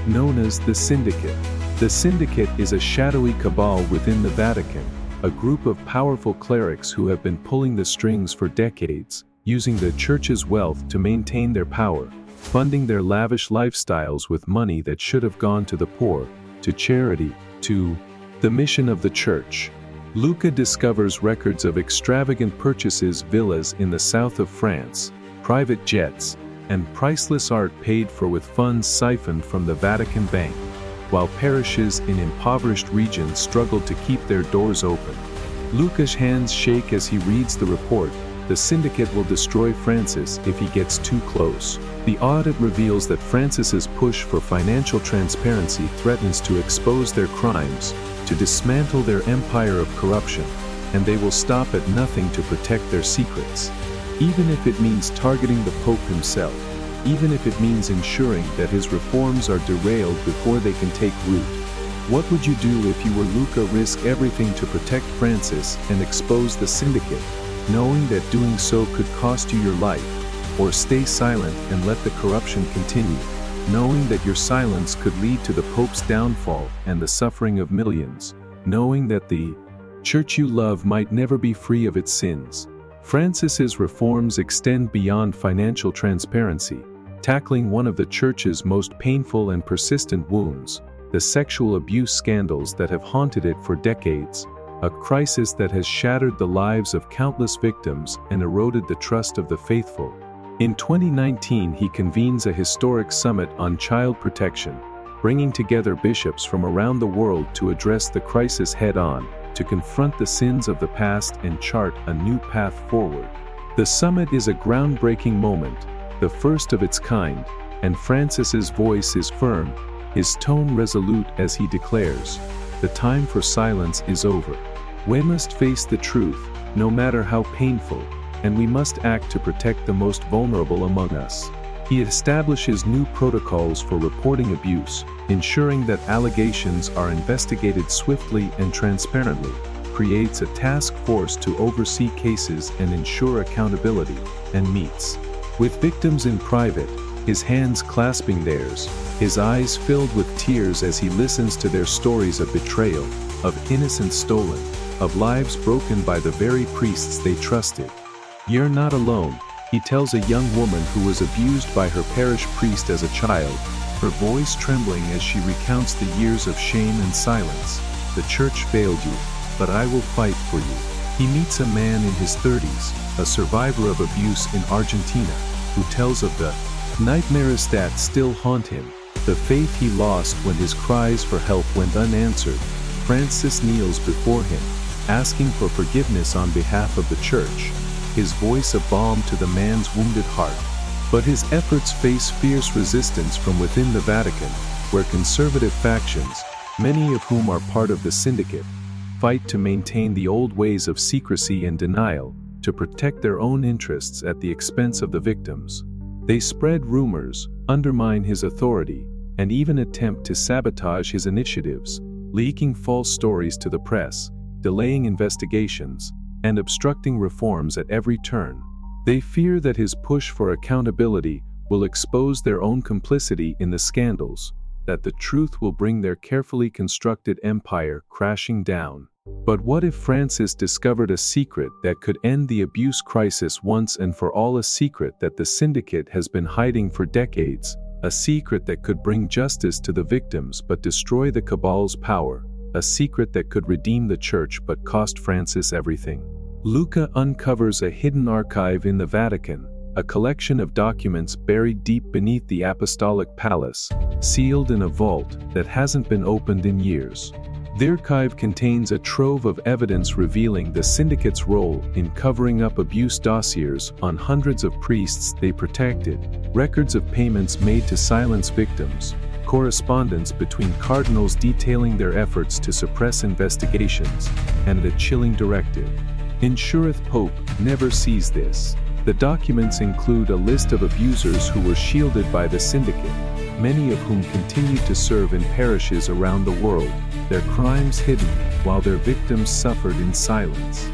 known as the Syndicate. The Syndicate is a shadowy cabal within the Vatican, a group of powerful clerics who have been pulling the strings for decades, using the Church's wealth to maintain their power, funding their lavish lifestyles with money that should have gone to the poor, to charity, to the mission of the Church. Luca discovers records of extravagant purchases: villas in the south of France, private jets, and priceless art paid for with funds siphoned from the Vatican Bank, while parishes in impoverished regions struggled to keep their doors open. Luca's hands shake as he reads the report. The Syndicate will destroy Francis if he gets too close. The audit reveals that Francis's push for financial transparency threatens to expose their crimes, to dismantle their empire of corruption, and they will stop at nothing to protect their secrets. Even if it means targeting the Pope himself, even if it means ensuring that his reforms are derailed before they can take root. What would you do if you were Luca? Risk everything to protect Francis and expose the Syndicate, knowing that doing so could cost you your life, or stay silent and let the corruption continue, knowing that your silence could lead to the Pope's downfall and the suffering of millions, knowing that the Church you love might never be free of its sins? Francis's reforms extend beyond financial transparency, tackling one of the Church's most painful and persistent wounds: the sexual abuse scandals that have haunted it for decades, a crisis that has shattered the lives of countless victims and eroded the trust of the faithful. In 2019, he convenes a historic summit on child protection, bringing together bishops from around the world to address the crisis head-on, to confront the sins of the past and chart a new path forward. The summit is a groundbreaking moment, the first of its kind, and Francis's voice is firm, his tone resolute as he declares, "The time for silence is over. We must face the truth, no matter how painful, and we must act to protect the most vulnerable among us." He establishes new protocols for reporting abuse, ensuring that allegations are investigated swiftly and transparently, creates a task force to oversee cases and ensure accountability, and meets with victims in private, his hands clasping theirs, his eyes filled with tears as he listens to their stories of betrayal, of innocence stolen, of lives broken by the very priests they trusted. "You're not alone," he tells a young woman who was abused by her parish priest as a child, her voice trembling as she recounts the years of shame and silence. "The Church failed you, but I will fight for you." He meets a man in his 30s, a survivor of abuse in Argentina, who tells of the nightmares that still haunt him, the faith he lost when his cries for help went unanswered. Francis kneels before him, asking for forgiveness on behalf of the Church, his voice a balm to the man's wounded heart. But his efforts face fierce resistance from within the Vatican, where conservative factions, many of whom are part of the Syndicate, fight to maintain the old ways of secrecy and denial, to protect their own interests at the expense of the victims. They spread rumors, undermine his authority, and even attempt to sabotage his initiatives, leaking false stories to the press, delaying investigations, and obstructing reforms at every turn. They fear that his push for accountability will expose their own complicity in the scandals, that the truth will bring their carefully constructed empire crashing down. But what if Francis discovered a secret that could end the abuse crisis once and for all, a secret that the syndicate has been hiding for decades, a secret that could bring justice to the victims but destroy the cabal's power, a secret that could redeem the church but cost Francis everything? Luca uncovers a hidden archive in the Vatican, a collection of documents buried deep beneath the apostolic palace, sealed in a vault that hasn't been opened in years. The archive contains a trove of evidence revealing the syndicate's role in covering up abuse dossiers on hundreds of priests they protected, records of payments made to silence victims, correspondence between cardinals detailing their efforts to suppress investigations, and a chilling directive: "Ensureth Pope never sees this." The documents include a list of abusers who were shielded by the syndicate, many of whom continued to serve in parishes around the world, their crimes hidden while their victims suffered in silence.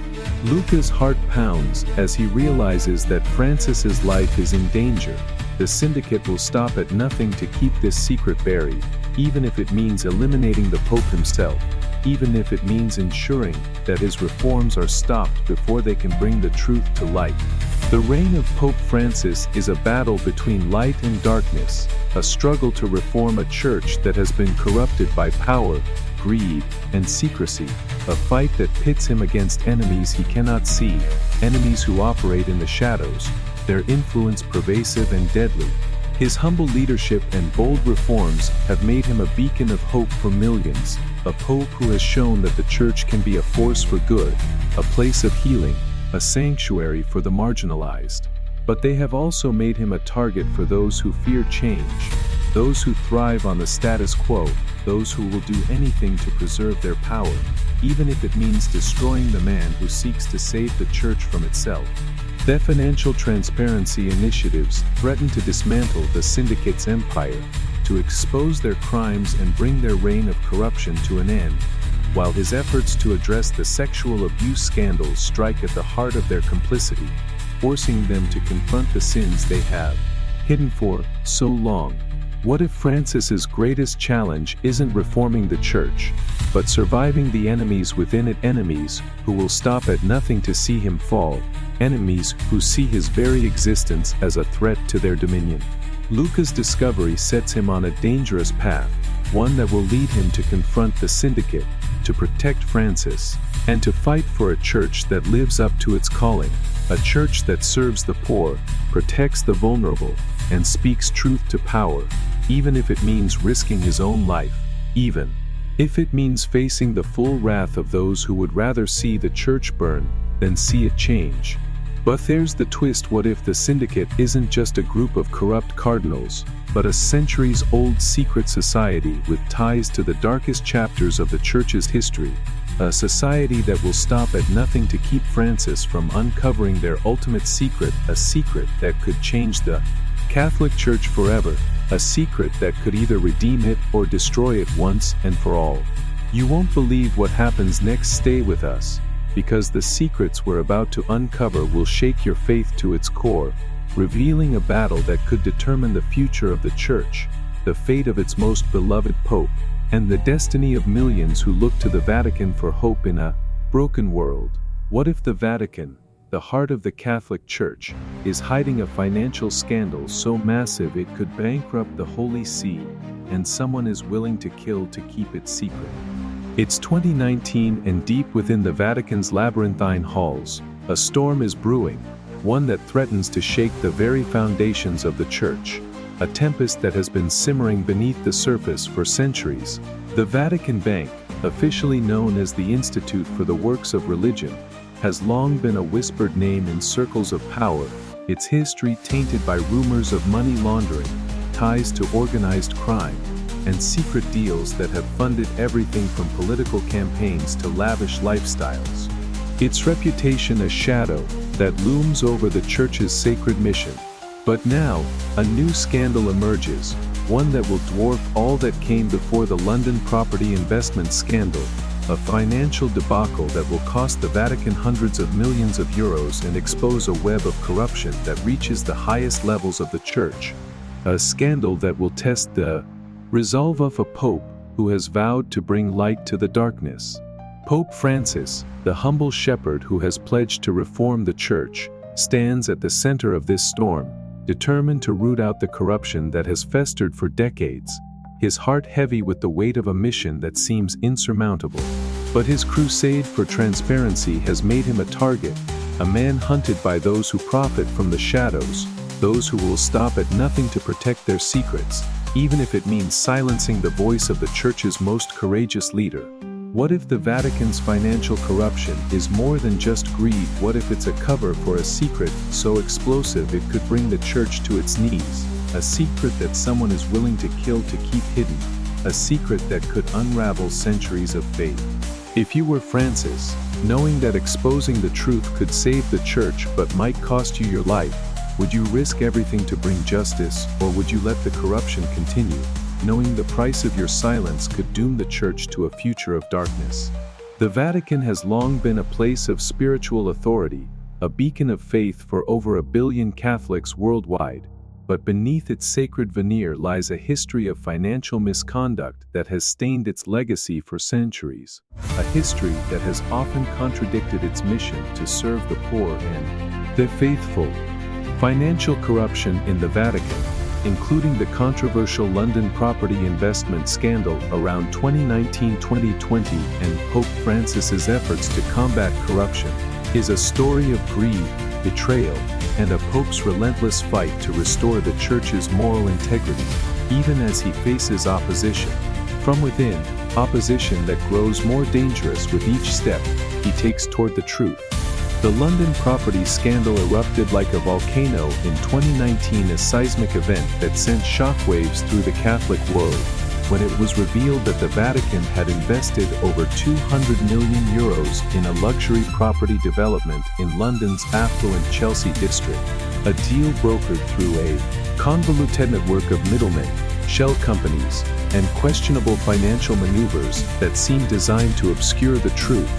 Luca's heart pounds as he realizes that Francis's life is in danger. The syndicate will stop at nothing to keep this secret buried, even if it means eliminating the Pope himself, even if it means ensuring that his reforms are stopped before they can bring the truth to light. The reign of Pope Francis is a battle between light and darkness, a struggle to reform a church that has been corrupted by power, greed, and secrecy, a fight that pits him against enemies he cannot see, enemies who operate in the shadows, their influence pervasive and deadly. His humble leadership and bold reforms have made him a beacon of hope for millions, a pope who has shown that the church can be a force for good, a place of healing, a sanctuary for the marginalized. But they have also made him a target for those who fear change, those who thrive on the status quo, those who will do anything to preserve their power, even if it means destroying the man who seeks to save the church from itself. Their financial transparency initiatives threaten to dismantle the syndicate's empire, to expose their crimes and bring their reign of corruption to an end, while his efforts to address the sexual abuse scandals strike at the heart of their complicity, forcing them to confront the sins they have hidden for so long. What if Francis's greatest challenge isn't reforming the church, but surviving the enemies within it, enemies who will stop at nothing to see him fall, enemies who see his very existence as a threat to their dominion? Luca's discovery sets him on a dangerous path, one that will lead him to confront the syndicate, to protect Francis, and to fight for a church that lives up to its calling, a church that serves the poor, protects the vulnerable, and speaks truth to power, even if it means risking his own life, even if it means facing the full wrath of those who would rather see the church burn than see it change. But there's the twist: what if the syndicate isn't just a group of corrupt cardinals, but a centuries-old secret society with ties to the darkest chapters of the church's history, a society that will stop at nothing to keep Francis from uncovering their ultimate secret, a secret that could change the Catholic Church forever, a secret that could either redeem it or destroy it once and for all. You won't believe what happens next. Stay with us, because the secrets we're about to uncover will shake your faith to its core, revealing a battle that could determine the future of the Church, the fate of its most beloved Pope, and the destiny of millions who look to the Vatican for hope in a broken world. What if the Vatican, the heart of the Catholic Church, is hiding a financial scandal so massive it could bankrupt the Holy See, and someone is willing to kill to keep it secret? It's 2019, and deep within the Vatican's labyrinthine halls, a storm is brewing, one that threatens to shake the very foundations of the Church, a tempest that has been simmering beneath the surface for centuries. The Vatican Bank, officially known as the Institute for the Works of Religion, has long been a whispered name in circles of power, its history tainted by rumors of money laundering, ties to organized crime, and secret deals that have funded everything from political campaigns to lavish lifestyles. Its reputation a shadow that looms over the Church's sacred mission. But now, a new scandal emerges, one that will dwarf all that came before: the London property investment scandal, a financial debacle that will cost the Vatican hundreds of millions of euros and expose a web of corruption that reaches the highest levels of the Church. A scandal that will test the resolve of a pope who has vowed to bring light to the darkness. Pope Francis, the humble shepherd who has pledged to reform the Church, stands at the center of this storm, determined to root out the corruption that has festered for decades, his heart heavy with the weight of a mission that seems insurmountable. But his crusade for transparency has made him a target, a man hunted by those who profit from the shadows, those who will stop at nothing to protect their secrets, even if it means silencing the voice of the Church's most courageous leader. What if the Vatican's financial corruption is more than just greed? What if it's a cover for a secret so explosive it could bring the Church to its knees? A secret that someone is willing to kill to keep hidden. A secret that could unravel centuries of faith. If you were Francis, knowing that exposing the truth could save the Church but might cost you your life, would you risk everything to bring justice, or would you let the corruption continue, knowing the price of your silence could doom the Church to a future of darkness? The Vatican has long been a place of spiritual authority, a beacon of faith for over 1 billion Catholics worldwide, but beneath its sacred veneer lies a history of financial misconduct that has stained its legacy for centuries, a history that has often contradicted its mission to serve the poor and the faithful. Financial corruption in the Vatican, including the controversial London property investment scandal around 2019-2020 and Pope Francis's efforts to combat corruption, is a story of greed, betrayal, and a pope's relentless fight to restore the Church's moral integrity, even as he faces opposition from within, opposition that grows more dangerous with each step he takes toward the truth. The London property scandal erupted like a volcano in 2019, a seismic event that sent shockwaves through the Catholic world, when it was revealed that the Vatican had invested over €200 million in a luxury property development in London's affluent Chelsea district, a deal brokered through a convoluted network of middlemen, shell companies, and questionable financial maneuvers that seemed designed to obscure the truth.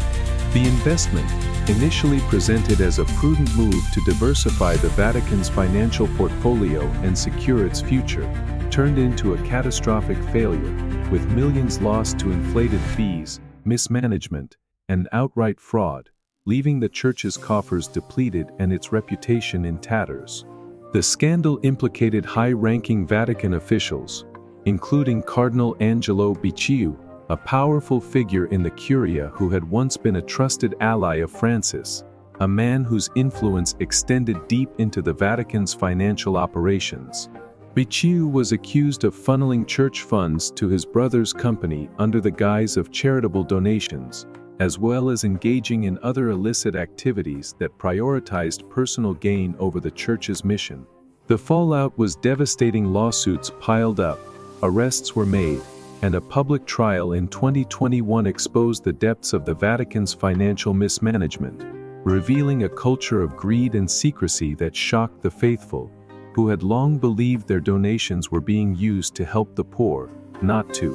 The investment, initially presented as a prudent move to diversify the Vatican's financial portfolio and secure its future, turned into a catastrophic failure, with millions lost to inflated fees, mismanagement, and outright fraud, leaving the Church's coffers depleted and its reputation in tatters. The scandal implicated high-ranking Vatican officials, including Cardinal Angelo Becciu, a powerful figure in the Curia who had once been a trusted ally of Francis, a man whose influence extended deep into the Vatican's financial operations. Becciu was accused of funneling church funds to his brother's company under the guise of charitable donations, as well as engaging in other illicit activities that prioritized personal gain over the Church's mission. The fallout was devastating. Lawsuits piled up, arrests were made, and a public trial in 2021 exposed the depths of the Vatican's financial mismanagement, revealing a culture of greed and secrecy that shocked the faithful, who had long believed their donations were being used to help the poor, not to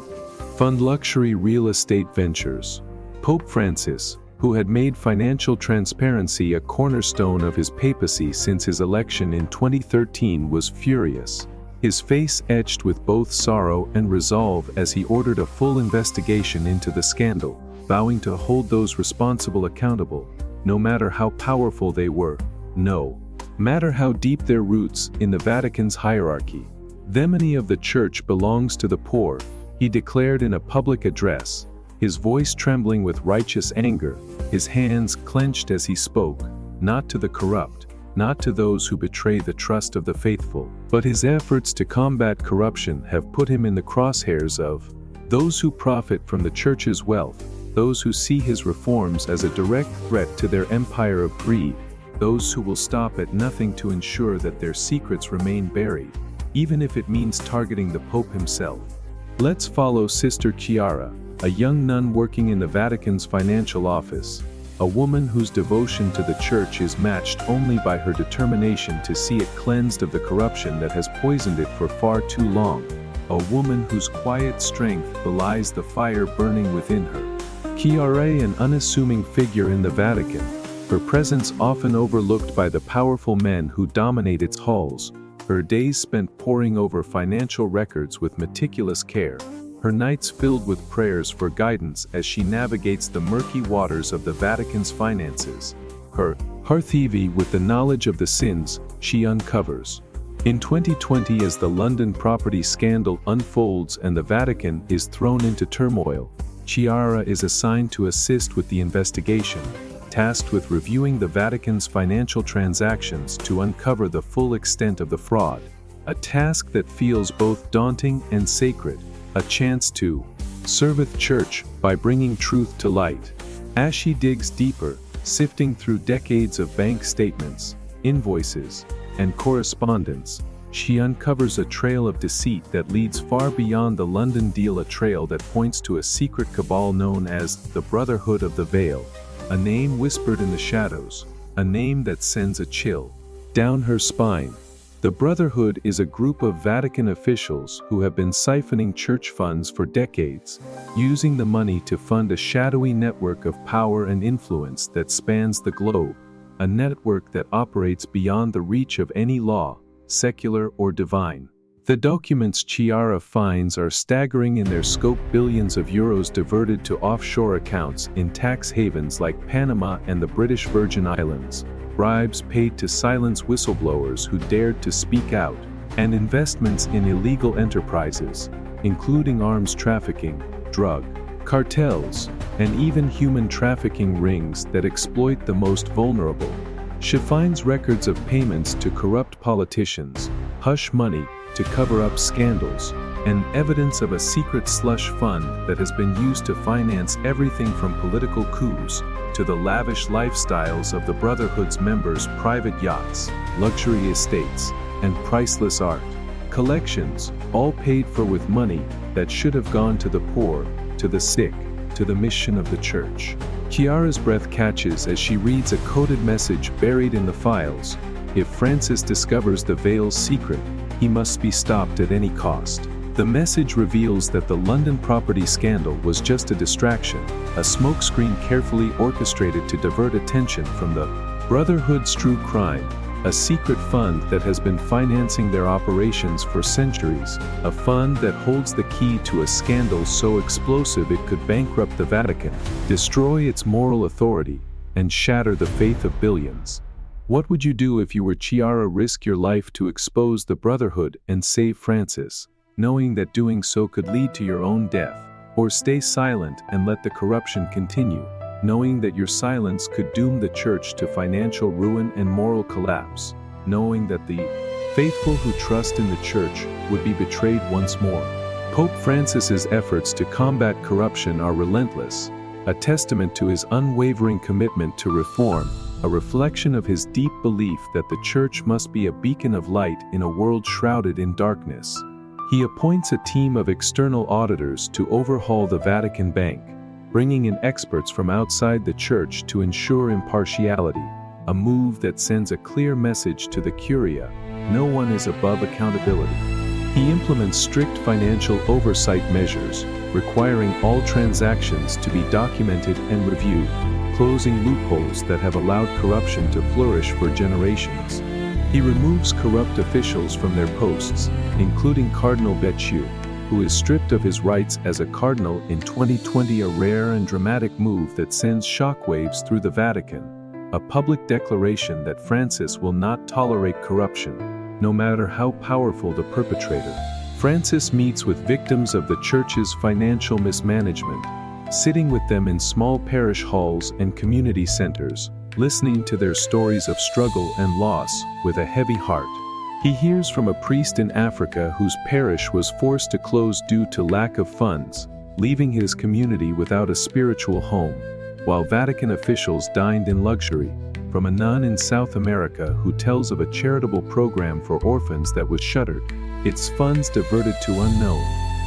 fund luxury real estate ventures. Pope Francis, who had made financial transparency a cornerstone of his papacy since his election in 2013, was furious, his face etched with both sorrow and resolve as he ordered a full investigation into the scandal, vowing to hold those responsible accountable, no matter how powerful they were, no matter how deep their roots in the Vatican's hierarchy. The money of the Church belongs to the poor, he declared in a public address, his voice trembling with righteous anger, his hands clenched as he spoke, not to the corrupt, not to those who betray the trust of the faithful, but his efforts to combat corruption have put him in the crosshairs of those who profit from the Church's wealth, those who see his reforms as a direct threat to their empire of greed, those who will stop at nothing to ensure that their secrets remain buried, even if it means targeting the Pope himself. Let's follow Sister Chiara, a young nun working in the Vatican's financial office, a woman whose devotion to the Church is matched only by her determination to see it cleansed of the corruption that has poisoned it for far too long. a woman whose quiet strength belies the fire burning within her. Chiara, an unassuming figure in the Vatican, her presence often overlooked by the powerful men who dominate its halls, her days spent poring over financial records with meticulous care, her nights filled with prayers for guidance as she navigates the murky waters of the Vatican's finances, her heart heavy with the knowledge of the sins she uncovers. In 2020, as the London property scandal unfolds and the Vatican is thrown into turmoil, Chiara is assigned to assist with the investigation, tasked with reviewing the Vatican's financial transactions to uncover the full extent of the fraud, a task that feels both daunting and sacred, a chance to serveth church by bringing truth to light. As she digs deeper, sifting through decades of bank statements, invoices, and correspondence, she uncovers a trail of deceit that leads far beyond the London deal, a trail that points to a secret cabal known as the Brotherhood of the Veil, a name whispered in the shadows, a name that sends a chill down her spine. The Brotherhood is a group of Vatican officials who have been siphoning church funds for decades, using the money to fund a shadowy network of power and influence that spans the globe, a network that operates beyond the reach of any law, secular or divine. The documents Chiara finds are staggering in their scope: billions of euros diverted to offshore accounts in tax havens like Panama and the British Virgin Islands, bribes paid to silence whistleblowers who dared to speak out, and investments in illegal enterprises, including arms trafficking, drug cartels, and even human trafficking rings that exploit the most vulnerable. She finds records of payments to corrupt politicians, hush money to cover up scandals, and evidence of a secret slush fund that has been used to finance everything from political coups to the lavish lifestyles of the Brotherhood's members' private yachts, luxury estates, and priceless art collections, all paid for with money that should have gone to the poor, to the sick, to the mission of the church. Chiara's breath catches as she reads a coded message buried in the files: if Francis discovers the veil's secret, he must be stopped at any cost. The message reveals that the London property scandal was just a distraction, a smokescreen carefully orchestrated to divert attention from the Brotherhood's true crime, a secret fund that has been financing their operations for centuries, a fund that holds the key to a scandal so explosive it could bankrupt the Vatican, destroy its moral authority, and shatter the faith of billions. What would you do if you were Chiara? Risk your life to expose the Brotherhood and save Francis, knowing that doing so could lead to your own death, or stay silent and let the corruption continue, knowing that your silence could doom the church to financial ruin and moral collapse, knowing that the faithful who trust in the church would be betrayed once more. Pope Francis's efforts to combat corruption are relentless, a testament to his unwavering commitment to reform, a reflection of his deep belief that the church must be a beacon of light in a world shrouded in darkness. He appoints a team of external auditors to overhaul the Vatican Bank, bringing in experts from outside the church to ensure impartiality, a move that sends a clear message to the Curia: no one is above accountability. He implements strict financial oversight measures, requiring all transactions to be documented and reviewed, closing loopholes that have allowed corruption to flourish for generations. He removes corrupt officials from their posts, including Cardinal Becciu, who is stripped of his rights as a cardinal in 2020, a rare and dramatic move that sends shockwaves through the Vatican, a public declaration that Francis will not tolerate corruption, no matter how powerful the perpetrator. Francis meets with victims of the church's financial mismanagement, sitting with them in small parish halls and community centers, listening to their stories of struggle and loss with a heavy heart. He hears from a priest in Africa whose parish was forced to close due to lack of funds, leaving his community without a spiritual home, while Vatican officials dined in luxury, from a nun in South America who tells of a charitable program for orphans that was shuttered, its funds diverted to unknown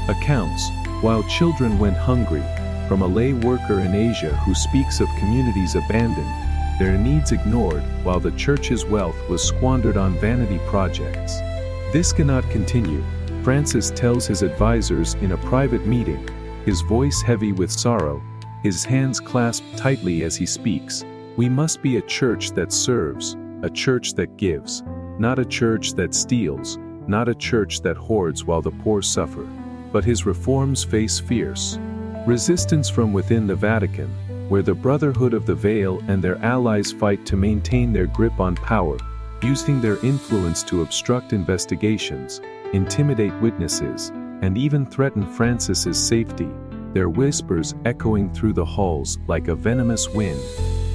accounts, while children went hungry, from a lay worker in Asia who speaks of communities abandoned, their needs ignored, while the church's wealth was squandered on vanity projects. This cannot continue. Francis tells his advisors in a private meeting, his voice heavy with sorrow, his hands clasped tightly as he speaks, "We must be a church that serves, a church that gives, not a church that steals, not a church that hoards while the poor suffer." But his reforms face fierce resistance from within the Vatican, where the Brotherhood of the Veil and their allies fight to maintain their grip on power, using their influence to obstruct investigations, intimidate witnesses, and even threaten Francis's safety, their whispers echoing through the halls like a venomous wind.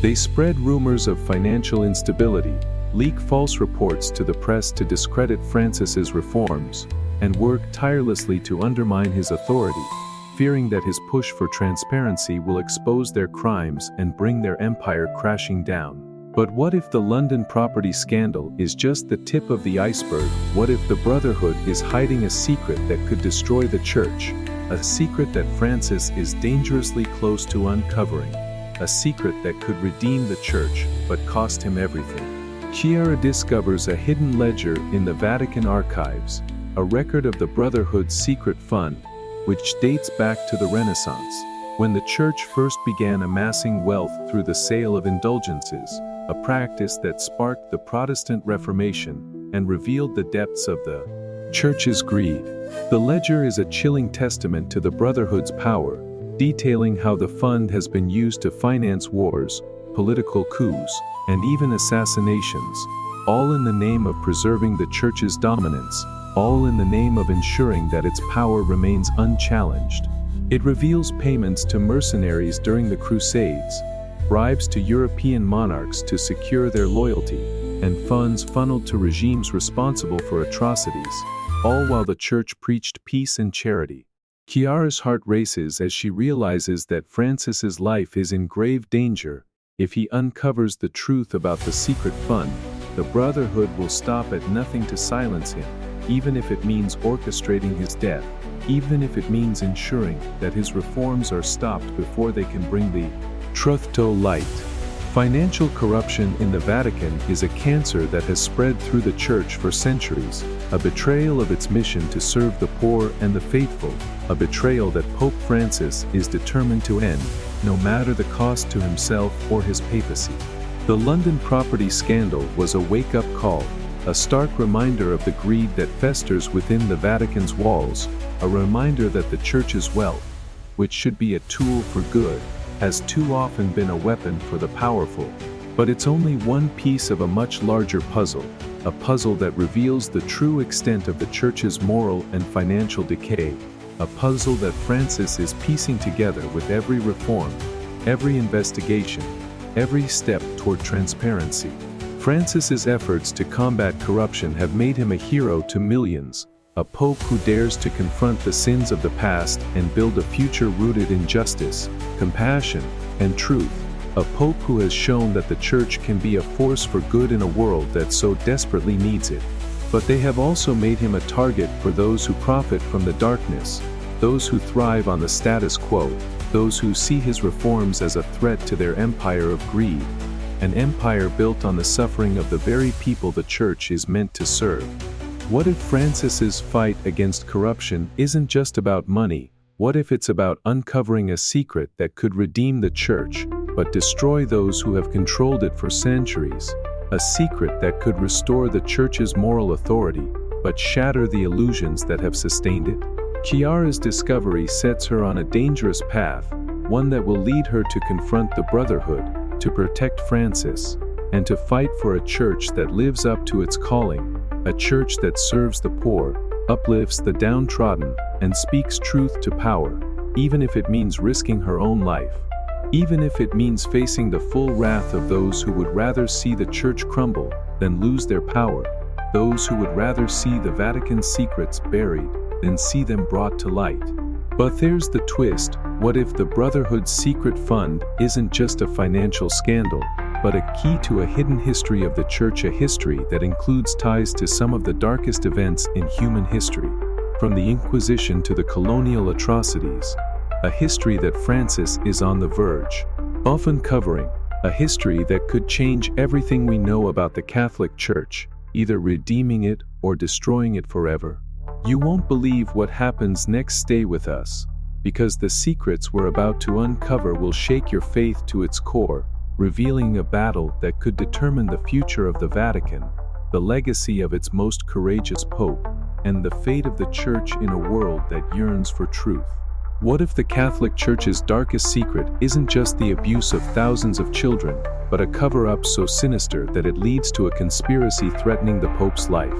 They spread rumors of financial instability, leak false reports to the press to discredit Francis's reforms, and work tirelessly to undermine his authority, fearing that his push for transparency will expose their crimes and bring their empire crashing down. But what if the London property scandal is just the tip of the iceberg? What if the Brotherhood is hiding a secret that could destroy the Church? A secret that Francis is dangerously close to uncovering. A secret that could redeem the Church, but cost him everything. Chiara discovers a hidden ledger in the Vatican archives, a record of the Brotherhood's secret fund, which dates back to the Renaissance, when the Church first began amassing wealth through the sale of indulgences, a practice that sparked the Protestant Reformation and revealed the depths of the Church's greed. The ledger is a chilling testament to the Brotherhood's power, detailing how the fund has been used to finance wars, political coups, and even assassinations, all in the name of preserving the Church's dominance, all in the name of ensuring that its power remains unchallenged. It reveals payments to mercenaries during the Crusades, bribes to European monarchs to secure their loyalty, and funds funneled to regimes responsible for atrocities, all while the Church preached peace and charity. Chiara's heart races as she realizes that Francis's life is in grave danger. If he uncovers the truth about the secret fund, the Brotherhood will stop at nothing to silence him, even if it means orchestrating his death, even if it means ensuring that his reforms are stopped before they can bring the truth to light. Financial corruption in the Vatican is a cancer that has spread through the Church for centuries, a betrayal of its mission to serve the poor and the faithful, a betrayal that Pope Francis is determined to end, no matter the cost to himself or his papacy. The London property scandal was a wake-up call, a stark reminder of the greed that festers within the Vatican's walls, a reminder that the Church's wealth, which should be a tool for good, has too often been a weapon for the powerful. But it's only one piece of a much larger puzzle, a puzzle that reveals the true extent of the Church's moral and financial decay, a puzzle that Francis is piecing together with every reform, every investigation, every step toward transparency. Francis's efforts to combat corruption have made him a hero to millions, a pope who dares to confront the sins of the past and build a future rooted in justice, compassion, and truth, a pope who has shown that the Church can be a force for good in a world that so desperately needs it. But they have also made him a target for those who profit from the darkness, those who thrive on the status quo, those who see his reforms as a threat to their empire of greed, an empire built on the suffering of the very people the Church is meant to serve. What if Francis's fight against corruption isn't just about money? What if it's about uncovering a secret that could redeem the Church, but destroy those who have controlled it for centuries? A secret that could restore the Church's moral authority, but shatter the illusions that have sustained it? Chiara's discovery sets her on a dangerous path, one that will lead her to confront the Brotherhood, to protect Francis, and to fight for a Church that lives up to its calling, a Church that serves the poor, uplifts the downtrodden, and speaks truth to power, even if it means risking her own life, even if it means facing the full wrath of those who would rather see the Church crumble than lose their power, those who would rather see the Vatican's secrets buried than see them brought to light. But there's the twist: what if the Brotherhood's secret fund isn't just a financial scandal, but a key to a hidden history of the Church, a history that includes ties to some of the darkest events in human history, from the Inquisition to the colonial atrocities, a history that Francis is on the verge of uncovering, a history that could change everything we know about the Catholic Church, either redeeming it or destroying it forever. You won't believe what happens next. Stay with us, because the secrets we're about to uncover will shake your faith to its core, revealing a battle that could determine the future of the Vatican, the legacy of its most courageous pope, and the fate of the Church in a world that yearns for truth. What if the Catholic Church's darkest secret isn't just the abuse of thousands of children, but a cover-up so sinister that it leads to a conspiracy threatening the Pope's life?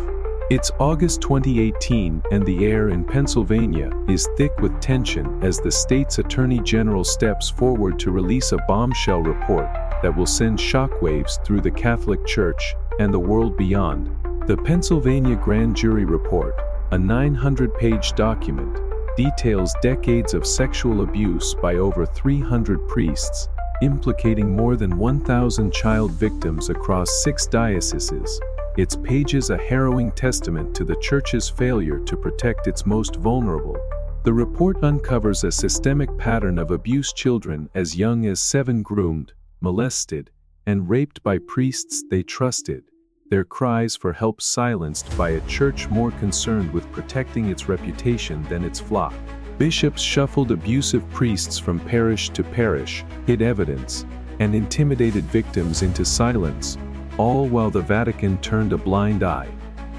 It's August 2018, and the air in Pennsylvania is thick with tension as the state's Attorney General steps forward to release a bombshell report that will send shockwaves through the Catholic Church and the world beyond. The Pennsylvania Grand Jury Report, a 900-page document, details decades of sexual abuse by over 300 priests, implicating more than 1,000 child victims across 6 dioceses. Its pages a harrowing testament to the Church's failure to protect its most vulnerable. The report uncovers a systemic pattern of abused children as young as 7, groomed, molested, and raped by priests they trusted, their cries for help silenced by a church more concerned with protecting its reputation than its flock. Bishops shuffled abusive priests from parish to parish, hid evidence, and intimidated victims into silence, all while the Vatican turned a blind eye.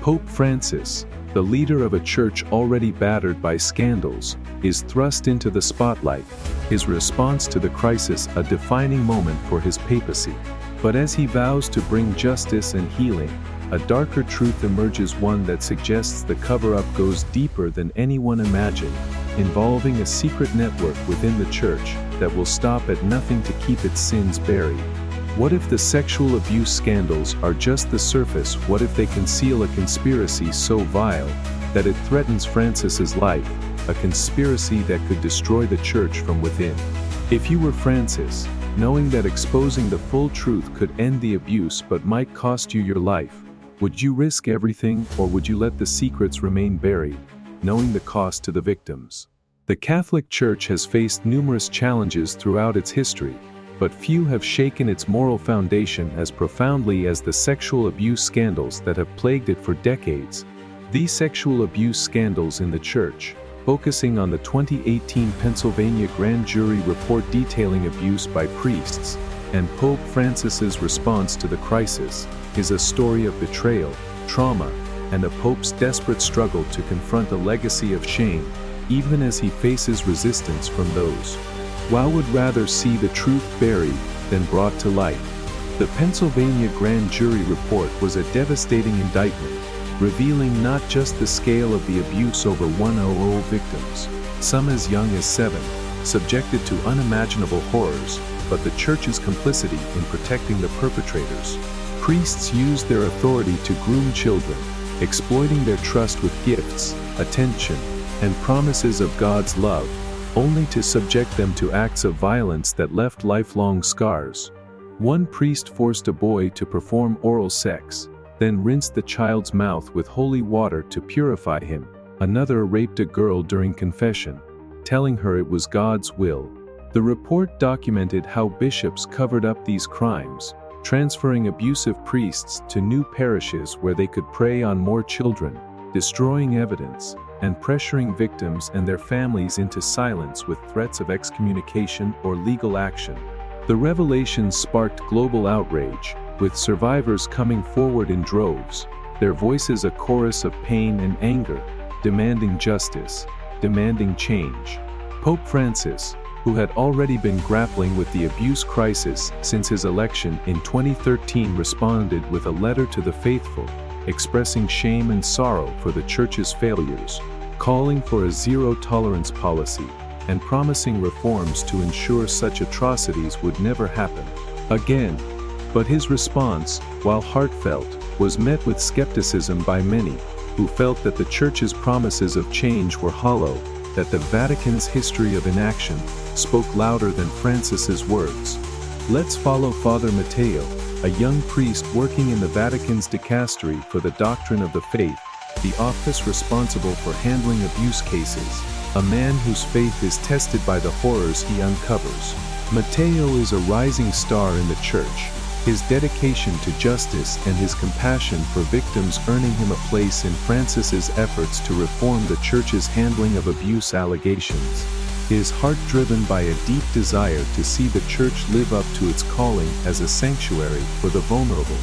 Pope Francis, the leader of a church already battered by scandals, is thrust into the spotlight, his response to the crisis a defining moment for his papacy. But as he vows to bring justice and healing, a darker truth emerges, one that suggests the cover-up goes deeper than anyone imagined, involving a secret network within the church that will stop at nothing to keep its sins buried. What if the sexual abuse scandals are just the surface? What if they conceal a conspiracy so vile that it threatens Francis's life, a conspiracy that could destroy the church from within? If you were Francis, knowing that exposing the full truth could end the abuse but might cost you your life, would you risk everything, or would you let the secrets remain buried, knowing the cost to the victims? The Catholic Church has faced numerous challenges throughout its history, but few have shaken its moral foundation as profoundly as the sexual abuse scandals that have plagued it for decades. These sexual abuse scandals in the Church, focusing on the 2018 Pennsylvania Grand Jury report detailing abuse by priests, and Pope Francis's response to the crisis, is a story of betrayal, trauma, and a Pope's desperate struggle to confront a legacy of shame, even as he faces resistance from those who would rather see the truth buried than brought to light. The Pennsylvania Grand Jury report was a devastating indictment, revealing not just the scale of the abuse over 100 victims, some as young as 7, subjected to unimaginable horrors, but the Church's complicity in protecting the perpetrators. Priests used their authority to groom children, exploiting their trust with gifts, attention, and promises of God's love, only to subject them to acts of violence that left lifelong scars. One priest forced a boy to perform oral sex, then rinsed the child's mouth with holy water to purify him. Another raped a girl during confession, telling her it was God's will. The report documented how bishops covered up these crimes, transferring abusive priests to new parishes where they could prey on more children, destroying evidence, and pressuring victims and their families into silence with threats of excommunication or legal action. The revelations sparked global outrage, with survivors coming forward in droves, their voices a chorus of pain and anger, demanding justice, demanding change. Pope Francis, who had already been grappling with the abuse crisis since his election in 2013, responded with a letter to the faithful, expressing shame and sorrow for the Church's failures, calling for a zero-tolerance policy, and promising reforms to ensure such atrocities would never happen again. But his response, while heartfelt, was met with skepticism by many, who felt that the Church's promises of change were hollow, that the Vatican's history of inaction spoke louder than Francis's words. Let's follow Father Matteo, a young priest working in the Vatican's dicastery for the doctrine of the faith, the office responsible for handling abuse cases, a man whose faith is tested by the horrors he uncovers. Matteo is a rising star in the Church, his dedication to justice and his compassion for victims earning him a place in Francis's efforts to reform the Church's handling of abuse allegations. His heart driven by a deep desire to see the Church live up to its calling as a sanctuary for the vulnerable.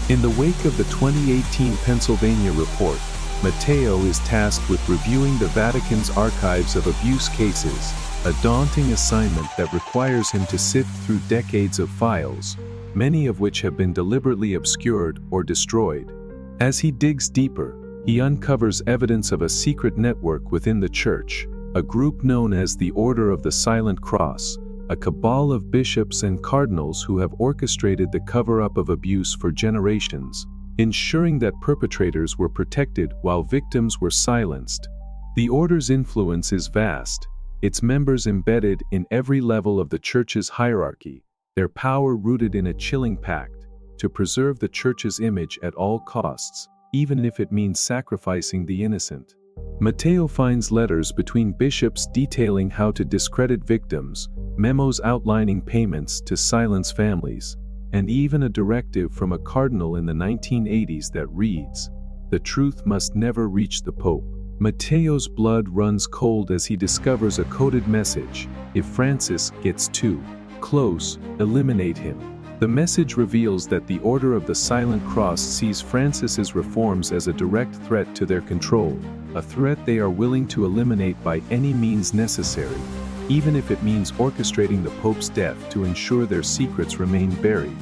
In the wake of the 2018 Pennsylvania report, Matteo is tasked with reviewing the Vatican's archives of abuse cases, a daunting assignment that requires him to sift through decades of files, many of which have been deliberately obscured or destroyed. As he digs deeper, he uncovers evidence of a secret network within the Church, a group known as the Order of the Silent Cross, a cabal of bishops and cardinals who have orchestrated the cover-up of abuse for generations, ensuring that perpetrators were protected while victims were silenced. The Order's influence is vast, its members embedded in every level of the Church's hierarchy, their power rooted in a chilling pact to preserve the Church's image at all costs, even if it means sacrificing the innocent. Matteo finds letters between bishops detailing how to discredit victims, memos outlining payments to silence families, and even a directive from a cardinal in the 1980s that reads, "The truth must never reach the Pope." Matteo's blood runs cold as he discovers a coded message: "If Francis gets too close, eliminate him." The message reveals that the Order of the Silent Cross sees Francis's reforms as a direct threat to their control, a threat they are willing to eliminate by any means necessary, even if it means orchestrating the Pope's death to ensure their secrets remain buried.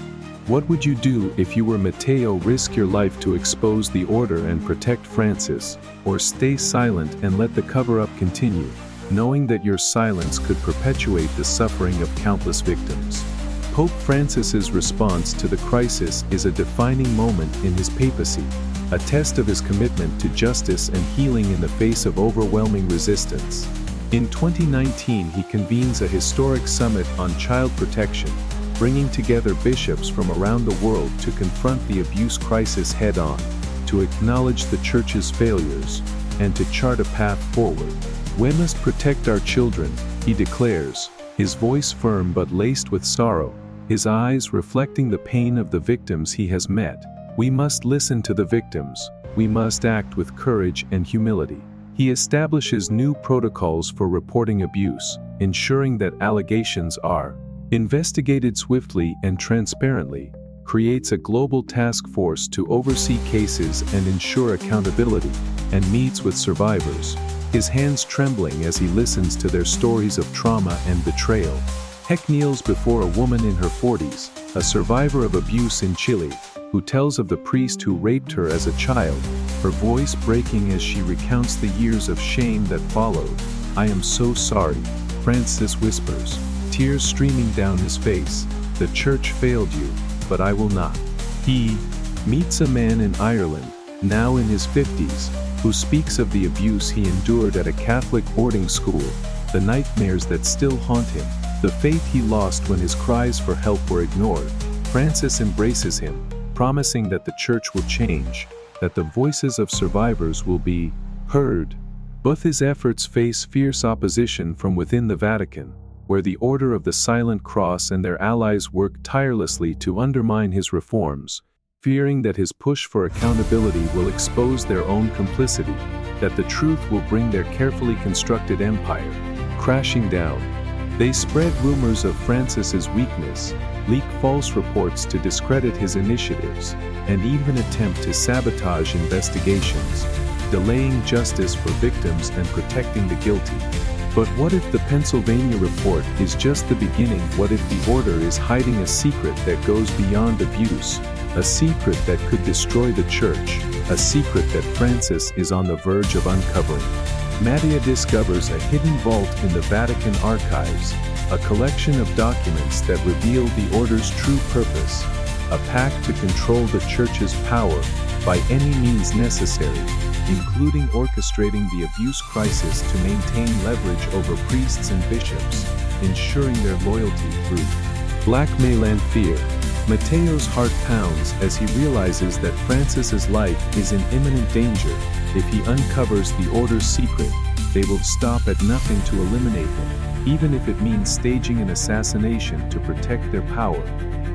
What would you do if you were Matteo? Risk your life to expose the Order and protect Francis, or stay silent and let the cover-up continue, knowing that your silence could perpetuate the suffering of countless victims? Pope Francis's response to the crisis is a defining moment in his papacy, a test of his commitment to justice and healing in the face of overwhelming resistance. In 2019, he convenes a historic summit on child protection, bringing together bishops from around the world to confront the abuse crisis head-on, to acknowledge the Church's failures, and to chart a path forward. "We must protect our children," he declares, his voice firm but laced with sorrow, his eyes reflecting the pain of the victims he has met. "We must listen to the victims, we must act with courage and humility." He establishes new protocols for reporting abuse, ensuring that allegations are investigated swiftly and transparently, creates a global task force to oversee cases and ensure accountability, and meets with survivors, his hands trembling as he listens to their stories of trauma and betrayal. Heck kneels before a woman in her 40s, a survivor of abuse in Chile, who tells of the priest who raped her as a child, her voice breaking as she recounts the years of shame that followed. "I am so sorry," Francis whispers, tears streaming down his face. "The Church failed you, but I will not." He meets a man in Ireland, now in his 50s, who speaks of the abuse he endured at a Catholic boarding school, the nightmares that still haunt him, the faith he lost when his cries for help were ignored. Francis embraces him, promising that the Church will change, that the voices of survivors will be heard. Both his efforts face fierce opposition from within the Vatican, where the Order of the Silent Cross and their allies work tirelessly to undermine his reforms, fearing that his push for accountability will expose their own complicity, that the truth will bring their carefully constructed empire crashing down. They spread rumors of Francis's weakness, leak false reports to discredit his initiatives, and even attempt to sabotage investigations, delaying justice for victims and protecting the guilty. But what if the Pennsylvania report is just the beginning? What if the Order is hiding a secret that goes beyond abuse, a secret that could destroy the Church, a secret that Francis is on the verge of uncovering? Matteo discovers a hidden vault in the Vatican archives, a collection of documents that reveal the Order's true purpose, a pact to control the Church's power by any means necessary, including orchestrating the abuse crisis to maintain leverage over priests and bishops, ensuring their loyalty through blackmail and fear. Matteo's heart pounds as he realizes that Francis's life is in imminent danger. If he uncovers the Order's secret, they will stop at nothing to eliminate him, even if it means staging an assassination to protect their power.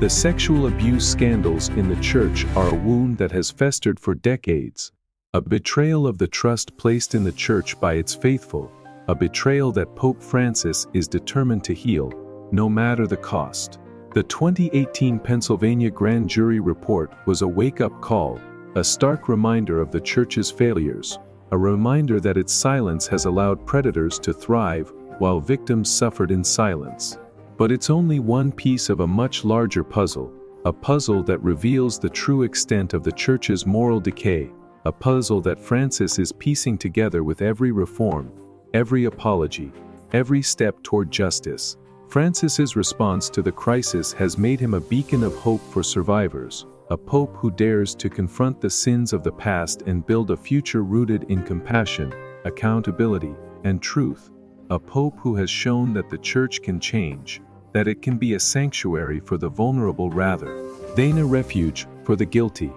The sexual abuse scandals in the Church are a wound that has festered for decades, a betrayal of the trust placed in the Church by its faithful, a betrayal that Pope Francis is determined to heal, no matter the cost. The 2018 Pennsylvania grand jury report was a wake-up call, a stark reminder of the Church's failures, a reminder that its silence has allowed predators to thrive while victims suffered in silence. But it's only one piece of a much larger puzzle, a puzzle that reveals the true extent of the Church's moral decay, a puzzle that Francis is piecing together with every reform, every apology, every step toward justice. Francis's response to the crisis has made him a beacon of hope for survivors, a pope who dares to confront the sins of the past and build a future rooted in compassion, accountability, and truth, a pope who has shown that the Church can change, that it can be a sanctuary for the vulnerable rather than a refuge for the guilty.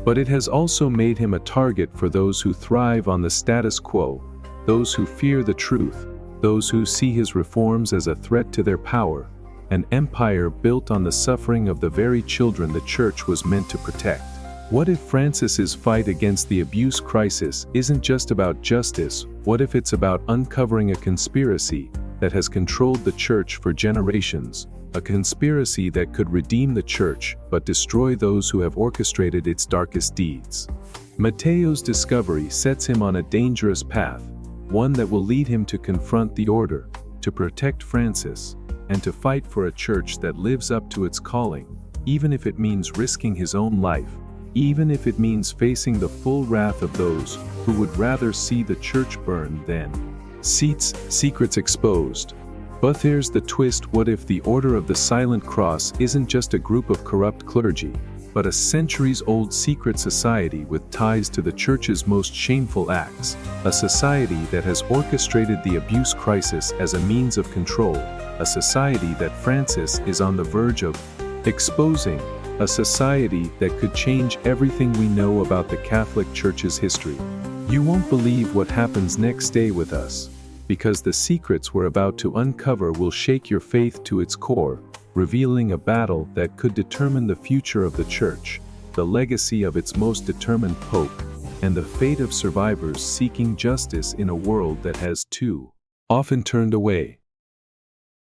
But it has also made him a target for those who thrive on the status quo, those who fear the truth, those who see his reforms as a threat to their power, an empire built on the suffering of the very children the Church was meant to protect. What if Francis's fight against the abuse crisis isn't just about justice? What if it's about uncovering a conspiracy that has controlled the Church for generations, a conspiracy that could redeem the Church but destroy those who have orchestrated its darkest deeds? Matteo's discovery sets him on a dangerous path, one that will lead him to confront the order, to protect Francis, and to fight for a Church that lives up to its calling, even if it means risking his own life, even if it means facing the full wrath of those who would rather see the Church burn than secrets exposed. But there's the twist: what if the Order of the Silent Cross isn't just a group of corrupt clergy, but a centuries-old secret society with ties to the Church's most shameful acts, a society that has orchestrated the abuse crisis as a means of control, a society that Francis is on the verge of exposing, a society that could change everything we know about the Catholic Church's history. You won't believe what happens next. Stay with us, because the secrets we're about to uncover will shake your faith to its core, revealing a battle that could determine the future of the Church, the legacy of its most determined pope, and the fate of survivors seeking justice in a world that has too often turned away.